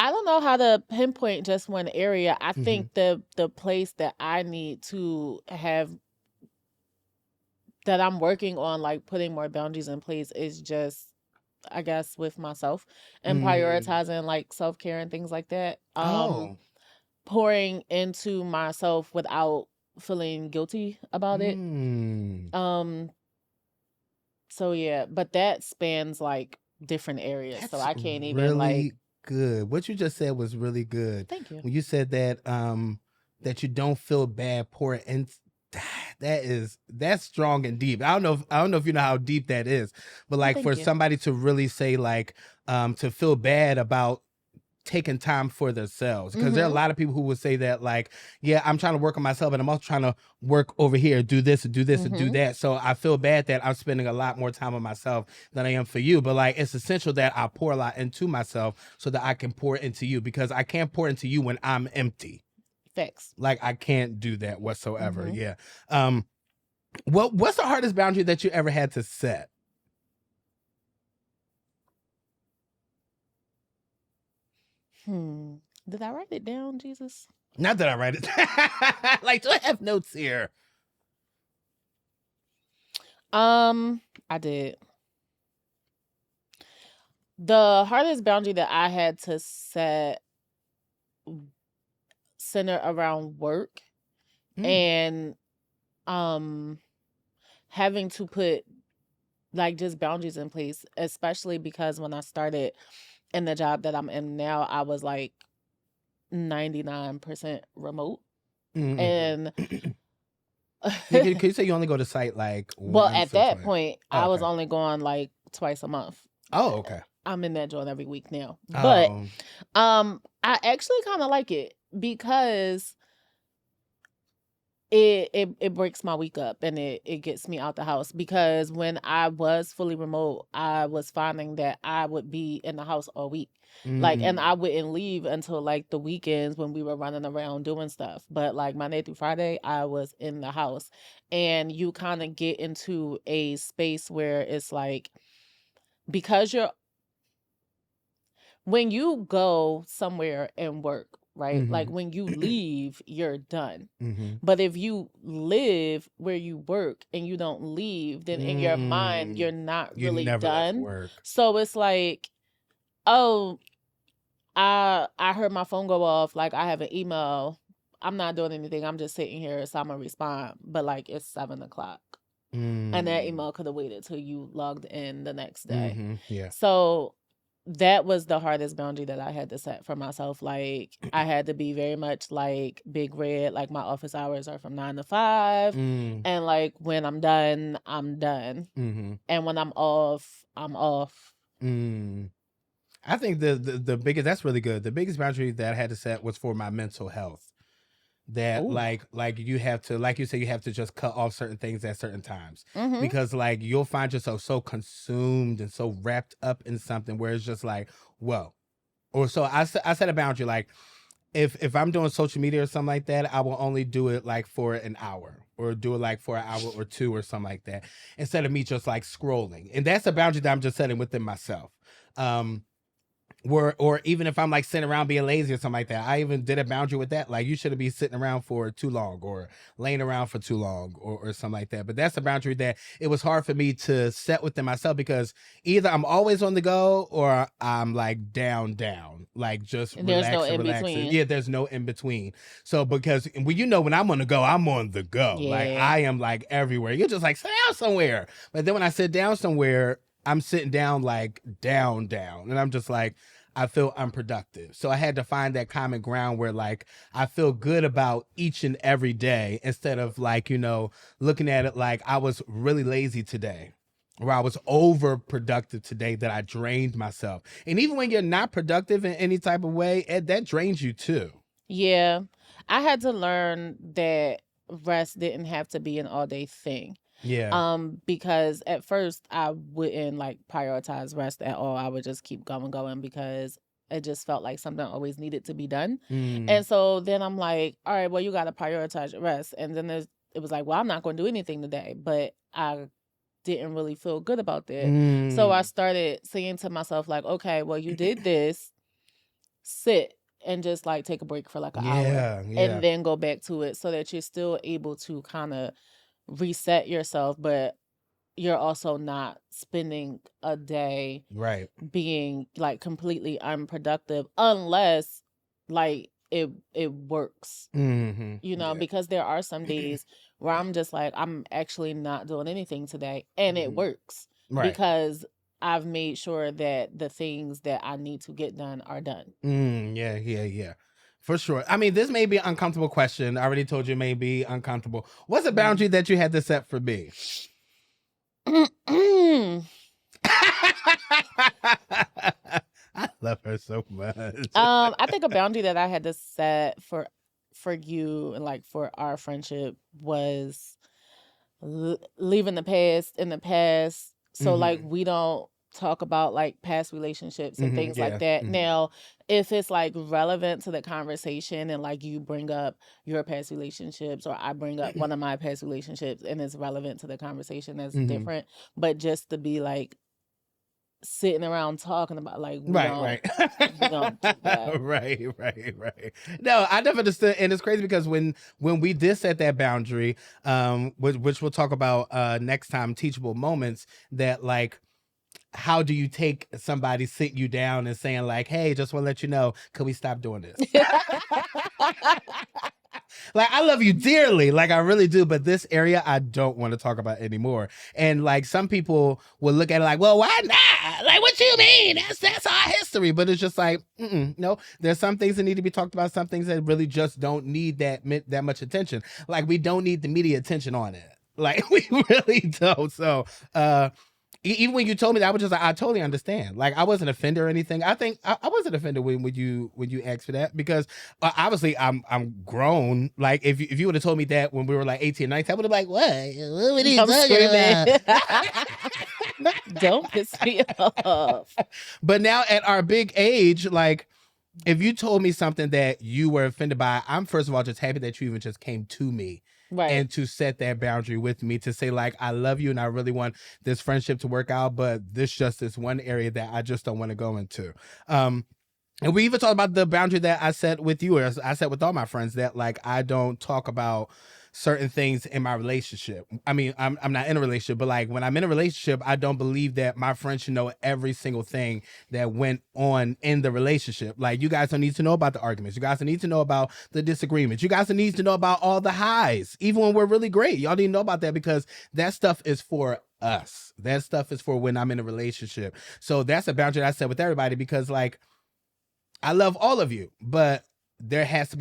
I don't know how to pinpoint just one area. I Mhm. think the place that I need to have, that I'm working on, like putting more boundaries in place, is just, I guess, with myself and prioritizing like self-care and things like that. Oh. Pouring into myself without feeling guilty about it. Mm. So yeah, but that spans like different areas. So That's I can't even like, really good. What you just said was really good. thank you. When you said that that you don't feel bad pouring in, that's strong and deep. I don't know if you know how deep that is, but Oh, like thank for you. somebody to really say like to feel bad about taking time for themselves, because there are a lot of people who would say that like, yeah, I'm trying to work on myself and I'm also trying to work over here, do this and do this and do that, so I feel bad that I'm spending a lot more time on myself than I am for you. But like, it's essential that I pour a lot into myself so that I can pour into you, because I can't pour into you when I'm empty. Facts. Like, I can't do that whatsoever. Yeah. What's the hardest boundary that you ever had to set? Did I write it down, Jesus? Not that I write it. Like, do I have notes here? I did. The hardest boundary that I had to set center around work and having to put like just boundaries in place, especially because when I started in the job that I'm in now, I was like 99% remote. And Can you say you only go to site like well, once at or that twice? point, Oh, I was okay. only going like twice a month. Oh, okay. I'm in that joint every week now. But Oh. I actually kind of like it because it breaks my week up and it gets me out the house, because when I was fully remote, I was finding that I would be in the house all week. Like, and I wouldn't leave until like the weekends when we were running around doing stuff. But like Monday through Friday, I was in the house. And you kind of get into a space where it's like, because when you go somewhere and work, right? Like when you leave, you're done. But if you live where you work and you don't leave, then in your mind, you're not You really never left done. work. So it's like, oh, I heard my phone go off. Like, I have an email. I'm not doing anything. I'm just sitting here, so I'm gonna respond. But like, it's 7:00. And that email could have waited till you logged in the next day. Yeah. So that was the hardest boundary that I had to set for myself. Like, I had to be very much like Big Red. Like, my office hours are from 9 to 5. And like, when I'm done, I'm done. And when I'm off, I'm off. I think the biggest, that's really good. The biggest boundary that I had to set was for my mental health. That Ooh. like you have to, like you say, you have to just cut off certain things at certain times, Mhm. because like you'll find yourself so consumed and so wrapped up in something where it's just like, whoa. Or so I set a boundary, like if I'm doing social media or something like that, I will only do it like for an hour, or do it like for an hour or two or something like that, instead of me just like scrolling. And that's a boundary that I'm just setting within myself. Or even if I'm like sitting around being lazy or something like that, I even did a boundary with that. Like, you shouldn't be sitting around for too long, or laying around for too long, or something like that. But that's a boundary that it was hard for me to set within myself, because either I'm always on the go or I'm like down, like just And there's no relaxing. in between. Yeah, there's no in between. So because when I'm on the go, I'm on the go. Like, Yeah. I am like everywhere. You're just like, sit down somewhere. But then when I sit down somewhere, I'm sitting down like down, and I'm just like, I feel unproductive. So I had to find that common ground where like I feel good about each and every day, instead of like, looking at it like I was really lazy today. where I was overproductive today that I drained myself. And even when you're not productive in any type of way, that drains you too. Yeah. I had to learn that rest didn't have to be an all day thing. Yeah. Because at first I wouldn't like prioritize rest at all. I would just keep going because it just felt like something always needed to be done. And so then I'm like, all right, well, you got to prioritize your rest. And then it was like, well, I'm not going to do anything today, but I didn't really feel good about that. So I started saying to myself, like, okay, well, you did this, sit and just like take a break for like an hour and then go back to it so that you're still able to kind of reset yourself, but you're also not spending a day right being like completely unproductive unless like it works. You know, because there are some days where I'm just like, I'm actually not doing anything today and it works because I've made sure that the things that I need to get done are done. Yeah. For sure. I mean, this may be an uncomfortable question. I already told you it may be uncomfortable. What's a boundary that you had to set for me? I love her so much. I think a boundary that I had to set for you and like for our friendship was leaving the past in the past. So like we don't talk about like past relationships and things like that. Now, if it's like relevant to the conversation and like you bring up your past relationships or I bring up one of my past relationships and it's relevant to the conversation, that's different. But just to be like sitting around talking about like we don't do that. Right. No, I never understood, and it's crazy because when we did set that boundary, which we'll talk about next time, teachable moments, that like, how do you take somebody sitting you down and saying like, hey, just want to let you know, could we stop doing this? Like, I love you dearly, like I really do, but this area I don't want to talk about anymore. And like some people will look at it like, well, why not? Like, what you mean? That's our history. But it's just like, no, there's some things that need to be talked about, some things that really just don't need that much attention. Like, we don't need the media attention on it. Like, we really don't. So even when you told me that, I was just like, I totally understand. Like, I wasn't offended or anything. I think I wasn't offended when you asked for that, because obviously I'm grown. Like, if you would have told me that when we were like 18, 19, I would have been like, what would he talking about? Don't piss me off. But now at our big age, like, if you told me something that you were offended by, I'm first of all just happy that you even just came to me. Right. And to set that boundary with me, to say like, I love you and I really want this friendship to work out, but this just is one area that I just don't want to go into. And we even talked about the boundary that I set with you, or I set with all my friends, that like, I don't talk about certain things in my relationship. I mean, I'm not in a relationship, but like when I'm in a relationship, I don't believe that my friends should know every single thing that went on in the relationship. Like, you guys don't need to know about the arguments. You guys don't need to know about the disagreements. You guys don't need to know about all the highs, even when we're really great. Y'all need to know about that, because that stuff is for us. That stuff is for when I'm in a relationship. So that's a boundary that I set with everybody, because like, I love all of you, but there has to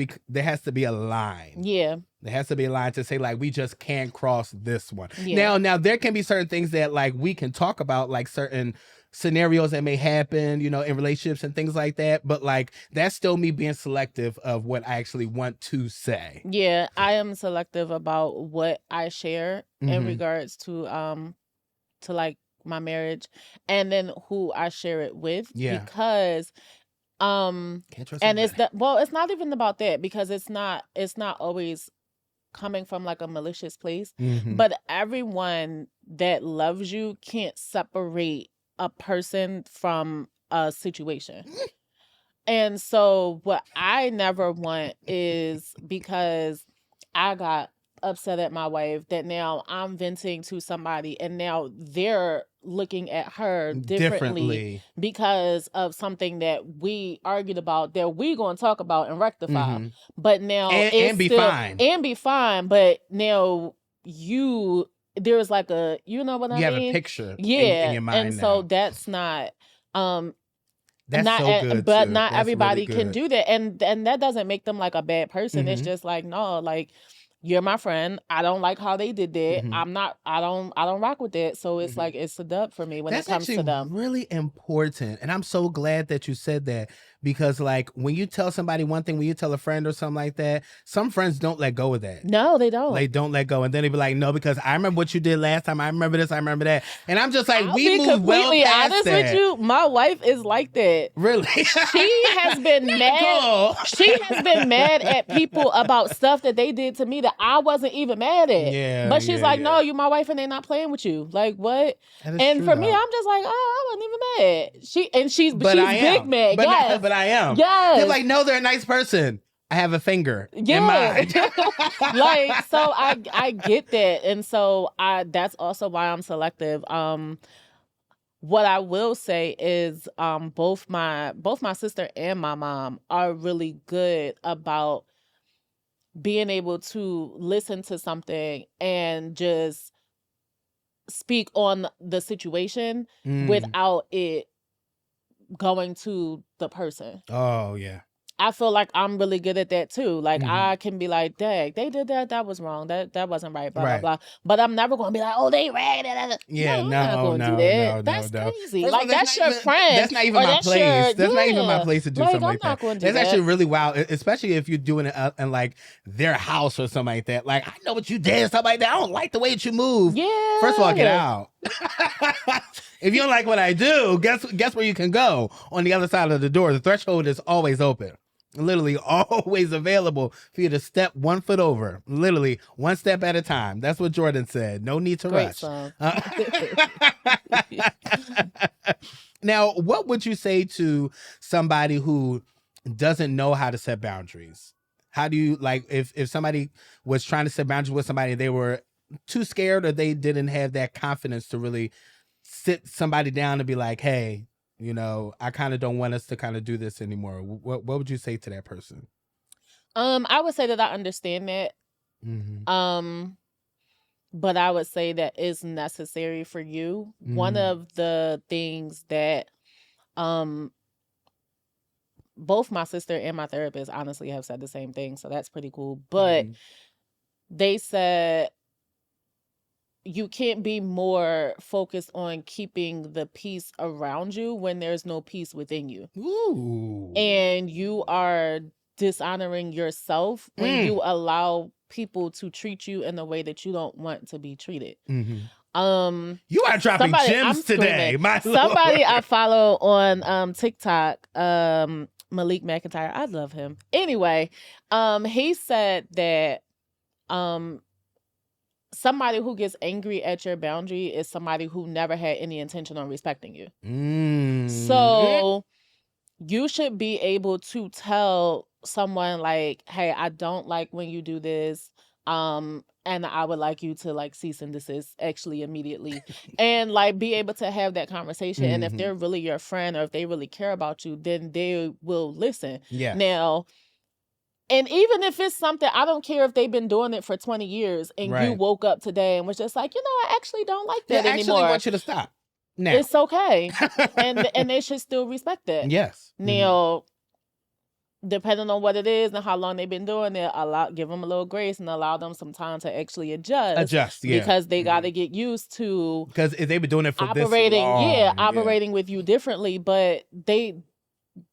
be a line. Yeah. There has to be a line to say like, we just can't cross this one. Yeah. Now there can be certain things that like we can talk about, like certain scenarios that may happen, you know, in relationships and things like that. But like, that's still me being selective of what I actually want to say. Yeah, I am selective about what I share in regards to like my marriage, and then who I share it with. Yeah. Because and it's it's not even about that, because it's not always coming from like a malicious place, but everyone that loves you can't separate a person from a situation. And so what I never want is, because I got upset at my wife, that now I'm venting to somebody and now they're looking at her differently because of something that we argued about, that we going to talk about and rectify. But now and be fine. But now there's like a, you know what I mean? You have a picture in your mind. And now. so that's not that's not so good, but too. not That's everybody really can do that, and that doesn't make them like a bad person. It's just like, no, like, you're my friend. I don't like how they did that. Mhm. I don't rock with that. So it's Mhm. like, it's a dub for me when it That's comes to actually them. really important. And I'm so glad that you said that because, like, when you tell somebody one thing, when you tell a friend or something like that, some friends don't let go of that. No, they don't. They don't let go. And then they be like, no, because I remember what you did last time. I remember this. I remember that. And I'm just like, I'll we be moved well completely past honest that. with you. My wife is like that. Really? She has been mad. Cool. She has been mad at people about stuff that they did to me that I wasn't even mad at. Yeah. But she's yeah, like, yeah. no, you my wife and they're not playing with you. Like, what? That is And true, for me, though. I'm just like, oh, I wasn't even mad. She's But I big am. mad. But, Yes. but I am. Yes. They're like, no, they're a nice person. I have a finger in Yeah. mind. Like, so I get that. And so that's also why I'm selective. What I will say is both my sister and my mom are really good about being able to listen to something and just speak on the situation without it going to the person. Oh, yeah. I feel like I'm really good at that too. Like Mhm. I can be like, dang, they did that. That was wrong. That wasn't right. Blah Right. blah blah. But I'm never gonna be like, oh, they ragged it. Yeah, I'm not gonna do that. That's crazy. First of all, Like that's your even, friend. That's not even or my that's place. your- That's not even my yeah. place to do Like, something I'm like not that. gonna do That's that. actually really wild, especially if you're doing it in like their house or something like that. Like, I know what you did, stuff like that. I don't like the way that you move. Yeah. First of all, get out. If you don't like what I do, guess where you can go? On the other side of the door. The threshold is always open. Literally always available for you to step 1 foot over. Literally one step at a time. That's what Jordan said. No need to Great rush. song. Now, what would you say to somebody who doesn't know how to set boundaries? How do you, like, if somebody was trying to set boundaries with somebody, they were too scared or they didn't have that confidence to really sit somebody down and be like, hey, you know, I kind of don't want us to kind of do this anymore. What would you say to that person? I would say that I understand that. But I would say that it's necessary for you. One of the things that both my sister and my therapist honestly have said the same thing, so that's pretty cool. But they said you can't be more focused on keeping the peace around you when there's no peace within you. Ooh. And you are dishonoring yourself when you allow people to treat you in a way that you don't want to be treated. You are dropping gems today, my somebody Lord. I follow on TikTok, Malik McIntyre. I love him. Anyway, he said that somebody who gets angry at your boundary is somebody who never had any intention on respecting you. So you should be able to tell someone like, hey, I don't like when you do this. And I would like you to like cease and desist actually immediately and like be able to have that conversation. And if they're really your friend or if they really care about you, then they will listen. Yeah. Now, and even if it's something, I don't care if they've been doing it for 20 years and you woke up today and was just like, you know, I actually don't like that anymore. I actually want you to stop. Now. It's okay. and they should still respect that. Yes. Now, depending on what it is and how long they've been doing it, give them a little grace and allow them some time to actually adjust. Yeah. Because they got to get used to. Because if they've been doing it for operating, this long. operating with you differently, but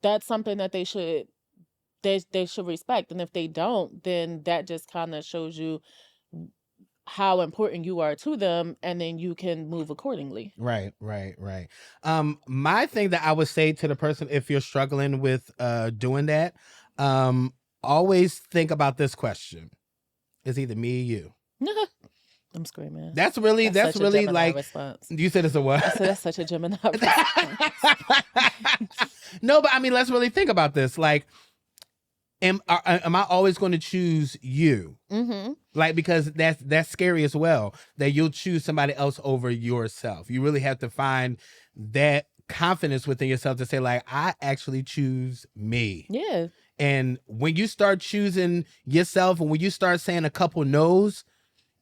that's something that they should respect. And if they don't, then that just kind of shows you how important you are to them, and then you can move accordingly. Right. My thing that I would say to the person, if you're struggling with doing that, always think about this question. It's either me or you. I'm screaming. That's really like response. You said it's a what? I said that's such a Gemini response. No, but I mean, let's really think about this. Like, am I always going to choose you? Like, because that's scary as well, that you'll choose somebody else over yourself. You really have to find that confidence within yourself to say, like, I actually choose me. Yeah. And when you start choosing yourself and when you start saying a couple no's,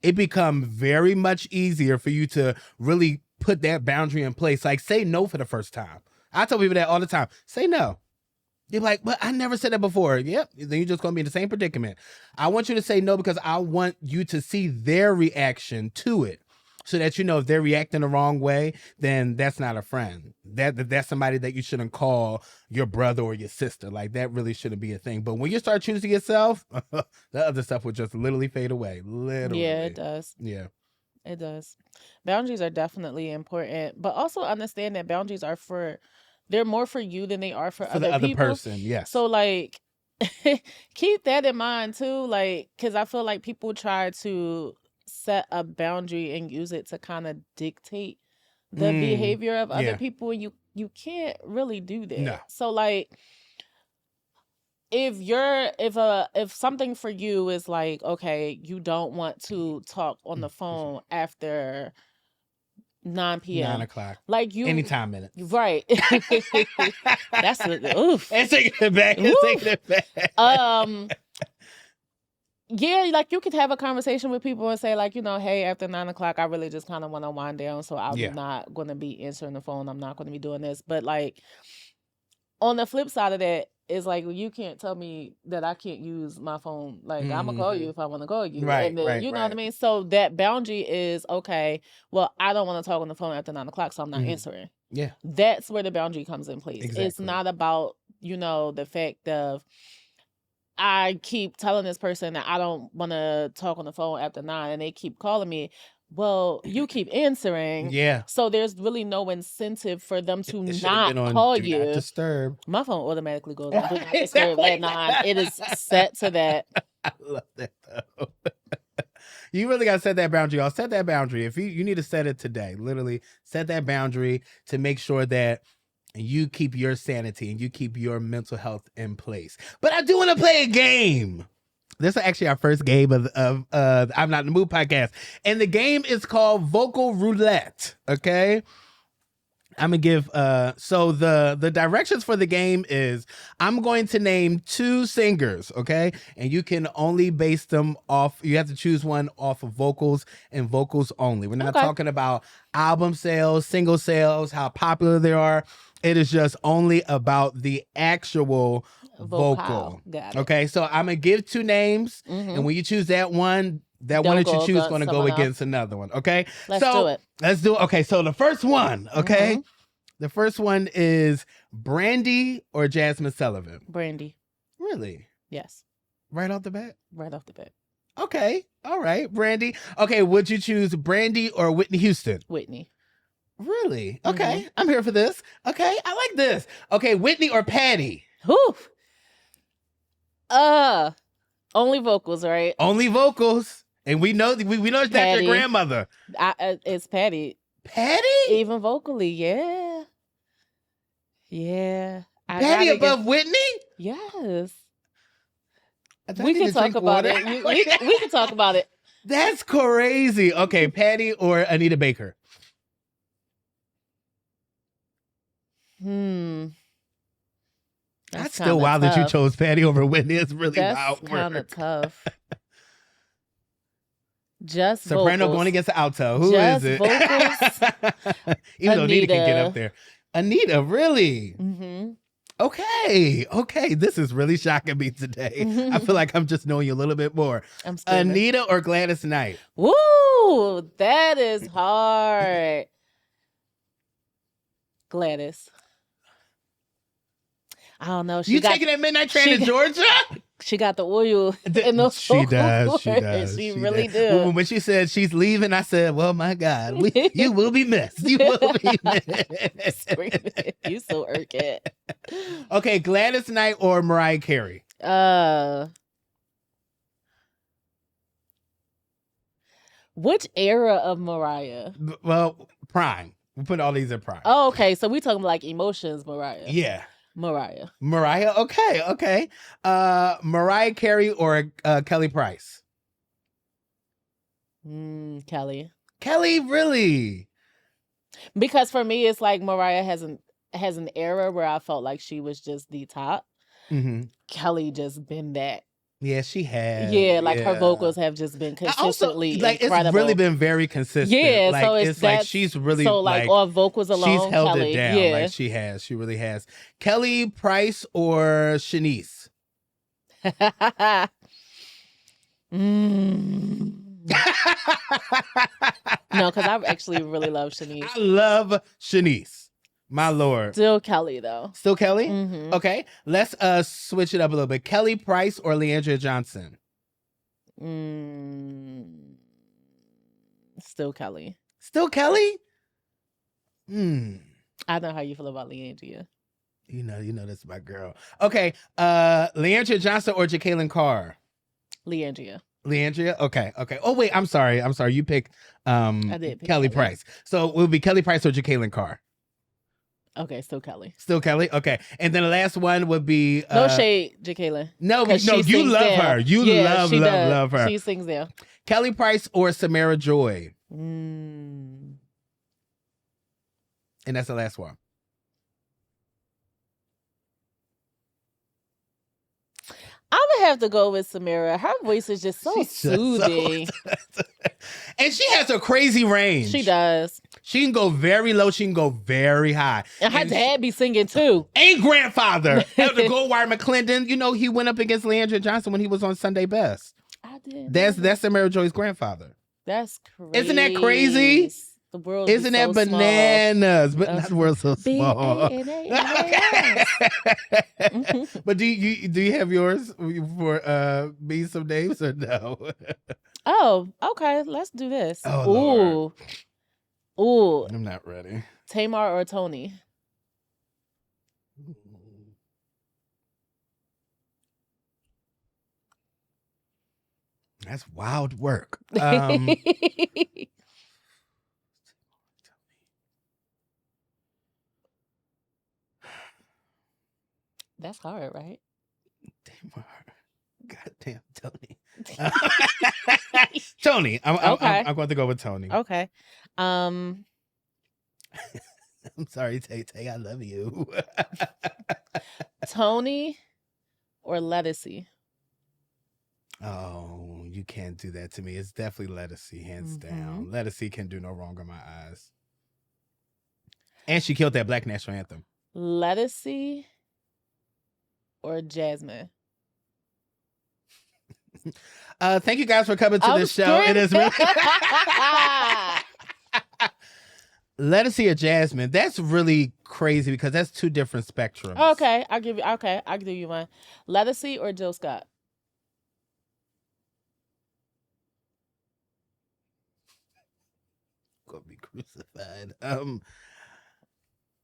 it becomes very much easier for you to really put that boundary in place. Like, say no for the first time. I tell people that all the time. Say no. You're like, but I never said that before. Yep. Then you're just going to be in the same predicament. I want you to say no because I want you to see their reaction to it. So that you know if they're reacting the wrong way, then that's not a friend. That's somebody that you shouldn't call your brother or your sister. Like that really shouldn't be a thing. But when you start choosing yourself, the other stuff will just literally fade away. Literally. Yeah, it does. Yeah. It does. Boundaries are definitely important, but also understand that boundaries are they're more for you than they are for For the other other people. person, yes. So like keep that in mind too, like because I feel like people try to set a boundary and use it to kind of dictate the behavior of other yeah. people, and you can't really do that. No. So like if something for you is like, okay, you don't want to talk on the phone after 9 p.m. 9 o'clock. Like you anytime minutes. Right. That's oof. It's taking it back. It's taking it back. Yeah, like you could have a conversation with people and say, like, you know, hey, after 9 o'clock, I really just kind of want to wind down. So I'm not going to be answering the phone. I'm not going to be doing this. But like on the flip side of that, is like, you can't tell me that I can't use my phone. Like, I'm gonna call you if I want to call you. Right, and then, right, you know right. what I mean? So that boundary is, okay, well, I don't want to talk on the phone after 9 o'clock, so I'm not answering. Yeah. That's where the boundary comes in place. Exactly. It's not about, you know, the fact of, I keep telling this person that I don't want to talk on the phone after 9 and they keep calling me. Well, you keep answering. Yeah. So there's really no incentive for them to It not been on call Do you. Not disturb. My phone automatically goes on Do Not Disturb at 9. It is set to that. I love that though. You really got to set that boundary. Y'all set that boundary. If you need to set it today, literally set that boundary to make sure that you keep your sanity and you keep your mental health in place. But I do want to play a game. This is actually our first game of I'm Not in the Mood podcast. And the game is called Vocal Roulette. Okay. I'm gonna give so the directions for the game is I'm going to name 2 singers, okay? And you can only base them off, you have to choose one off of vocals and vocals only. We're not talking about album sales, single sales, how popular they are. It is just only about the actual vocal. Got it. Okay, so I'm gonna give 2 names, and when you choose that one that one that you choose is going to go against another one. Okay. Let's do it. Let's do it. Okay. So the first one. Okay. The first one is Brandy or Jasmine Sullivan. Brandy. Really? Yes. Right off the bat? Right off the bat. Okay. All right. Brandy. Okay. Would you choose Brandy or Whitney Houston? Whitney. Really? Okay. I'm here for this. Okay. I like this. Okay. Whitney or Patty? Whew. Only vocals, right? Only vocals. And we know that's your grandmother. It's Patty. Patty? Even vocally, yeah. Yeah. Patty above Whitney? Yes. We can talk about it. We can talk about it. That's crazy. Okay, Patty or Anita Baker? That's still wild that you chose Patty over Whitney. It's really wild. That's kind of tough. Just soprano vocals. Going against the alto. Who is it? Vocals. Even though Anita can get up there. Anita, really? Okay. This is really shocking me today. I feel like I'm just knowing you a little bit more. I'm screaming. Anita or Gladys Knight? Woo! That is hard. Gladys. I don't know. You taking that midnight train to Georgia? She got the oil in those She does. She really do. When she said she's leaving, I said, well, my God, you will be missed. You will be missed. You so urgent. Okay, Gladys Knight or Mariah Carey? Which era of Mariah? Well, prime. We put all these in prime. Oh, okay. So we talking like emotions, Mariah. Yeah. Mariah. Okay. Mariah Carey or Kelly Price? Kelly. Kelly, really? Because for me, it's like Mariah has an era where I felt like she was just the top. Kelly just been that Yeah, she has. Yeah, like her Yeah. vocals have just been And also, consistently like, incredible. it's really been very consistent. Yeah, Like, so it's like she's really so like all vocals she's alone, held Kelly. it down. Yeah. Like she has. She really has. Kelly Price or Shanice? No, because I actually really love Shanice. I love Shanice. My lord. Still Kelly though. Still Kelly? Mhm. Okay. Let's switch it up a little bit. Kelly Price or Leandra Johnson? Still Kelly. Still Kelly? I know how you feel about Leandria. You know that's my girl. Okay. Leandra Johnson or Jacqueline Carr? Leandria. Leandria? Okay. Oh wait, I'm sorry. You picked I did pick Kelly Price. So it would be Kelly Price or Jacqueline Carr. Okay, still Kelly. Still Kelly? Okay. And then the last one would be no shade, Jacqueline. No, you love down. her. You love her. She sings there. Kelly Price or Samara Joy? And that's the last one. I'm gonna have to go with Samara. Her voice is just so soothing. And she has a crazy range. She does. She can go very low. She can go very high. And her dad be singing too. And grandfather. The Goldwire McClendon. He went up against Leandra Johnson when he was on Sunday Best. I did. That's Samara Joy's grandfather. That's crazy. Isn't that crazy? The world isn't that so bananas? Small. But not the world so small. But do you have yours for me some names or no? Oh, okay. Let's do this. Oh, Ooh. I'm not ready. Tamar or Tony? That's wild work. That's hard, right? Tamar. Goddamn Tony. Tony. Okay. I'm going to go with Tony. Okay. I'm sorry, Tay. I love you. Tony or Lettucey? Oh, you can't do that to me. It's definitely Lettucey, hands down. Lettucey can do no wrong in my eyes. And she killed that Black National Anthem. Lettucey or Jasmine? Thank you guys for coming to this show. It is really Lettucey or Jasmine. That's really crazy because that's two different spectrums. Okay, I'll give you one. Lettucey or Jill Scott? Gonna be crucified.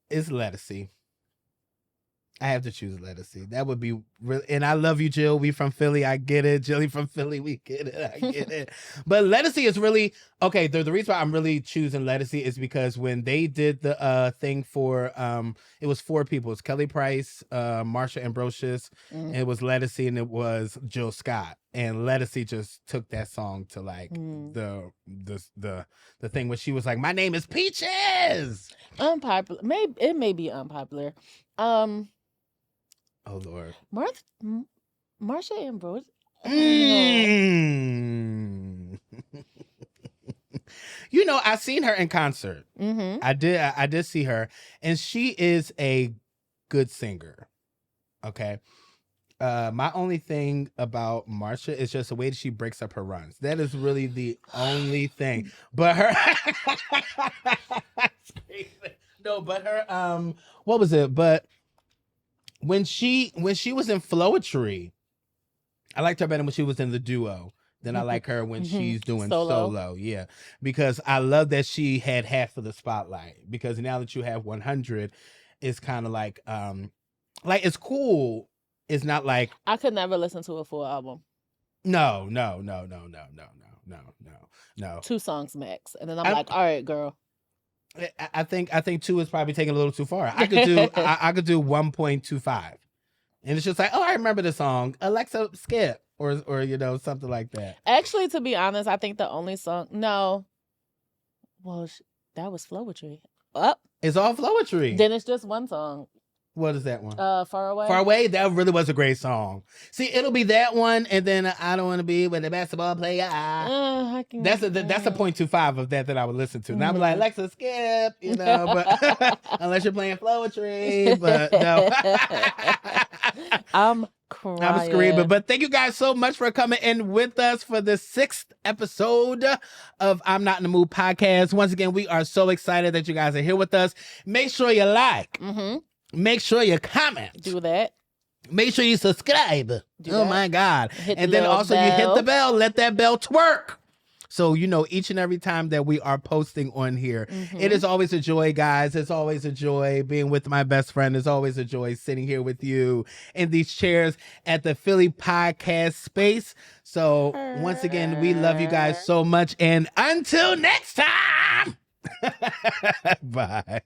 It's Lettucey. I have to choose Lettucey. That would be really, and I love you, Jill. We from Philly. I get it. Jilly from Philly. We get it. I get it. But Lettucey is really okay. The reason why I'm really choosing Lettucey is because when they did the thing for it was 4 people. It's Kelly Price, Marsha Ambrosius, and it was Lettucey, and it was Jill Scott. And Lettucey just took that song to like the thing where she was like, "My name is Peaches." Unpopular. Maybe it may be unpopular. Oh Lord. Marsha Ambrosius. I've seen her in concert. I did see her, and she is a good singer. Okay. My only thing about Marsha is just the way that she breaks up her runs. That is really the only thing. But her no, but her what was it? But when she was in Flowetry, I liked her better when she was in the duo than I like her when she's doing solo. Yeah, because I love that she had half of the spotlight. Because now that you have 100, it's kind of like it's cool. It's not like I could never listen to a full album. No. 2 songs max, and then I'm like, all right, girl. I think 2 is probably taking a little too far. I could do I could do 1.25, and it's just like, oh, I remember the song, Alexa, skip, or something like that. Actually, to be honest, I think the only song that was Flowetry. It's all Flowetry. Then it's just one song. What is that one? Far Away. Far Away, that really was a great song. See, it'll be that one, and then I Don't Want to Be With the Basketball Player. That's a 0.25 of that I would listen to. And I was like, Alexa, skip, but unless you're playing Poetry, but no. I'm crying. I'm screaming. But thank you guys so much for coming in with us for the 6th episode of I'm Not in the Mood podcast. Once again, we are so excited that you guys are here with us. Make sure you like. Make sure you comment. Do that. Make sure you subscribe. My God. And then also bell. You hit the bell. Let that bell twerk. So, each and every time that we are posting on here, it is always a joy, guys. It's always a joy being with my best friend. It's always a joy sitting here with you in these chairs at the Philly podcast space. So once again, we love you guys so much. And until next time, bye.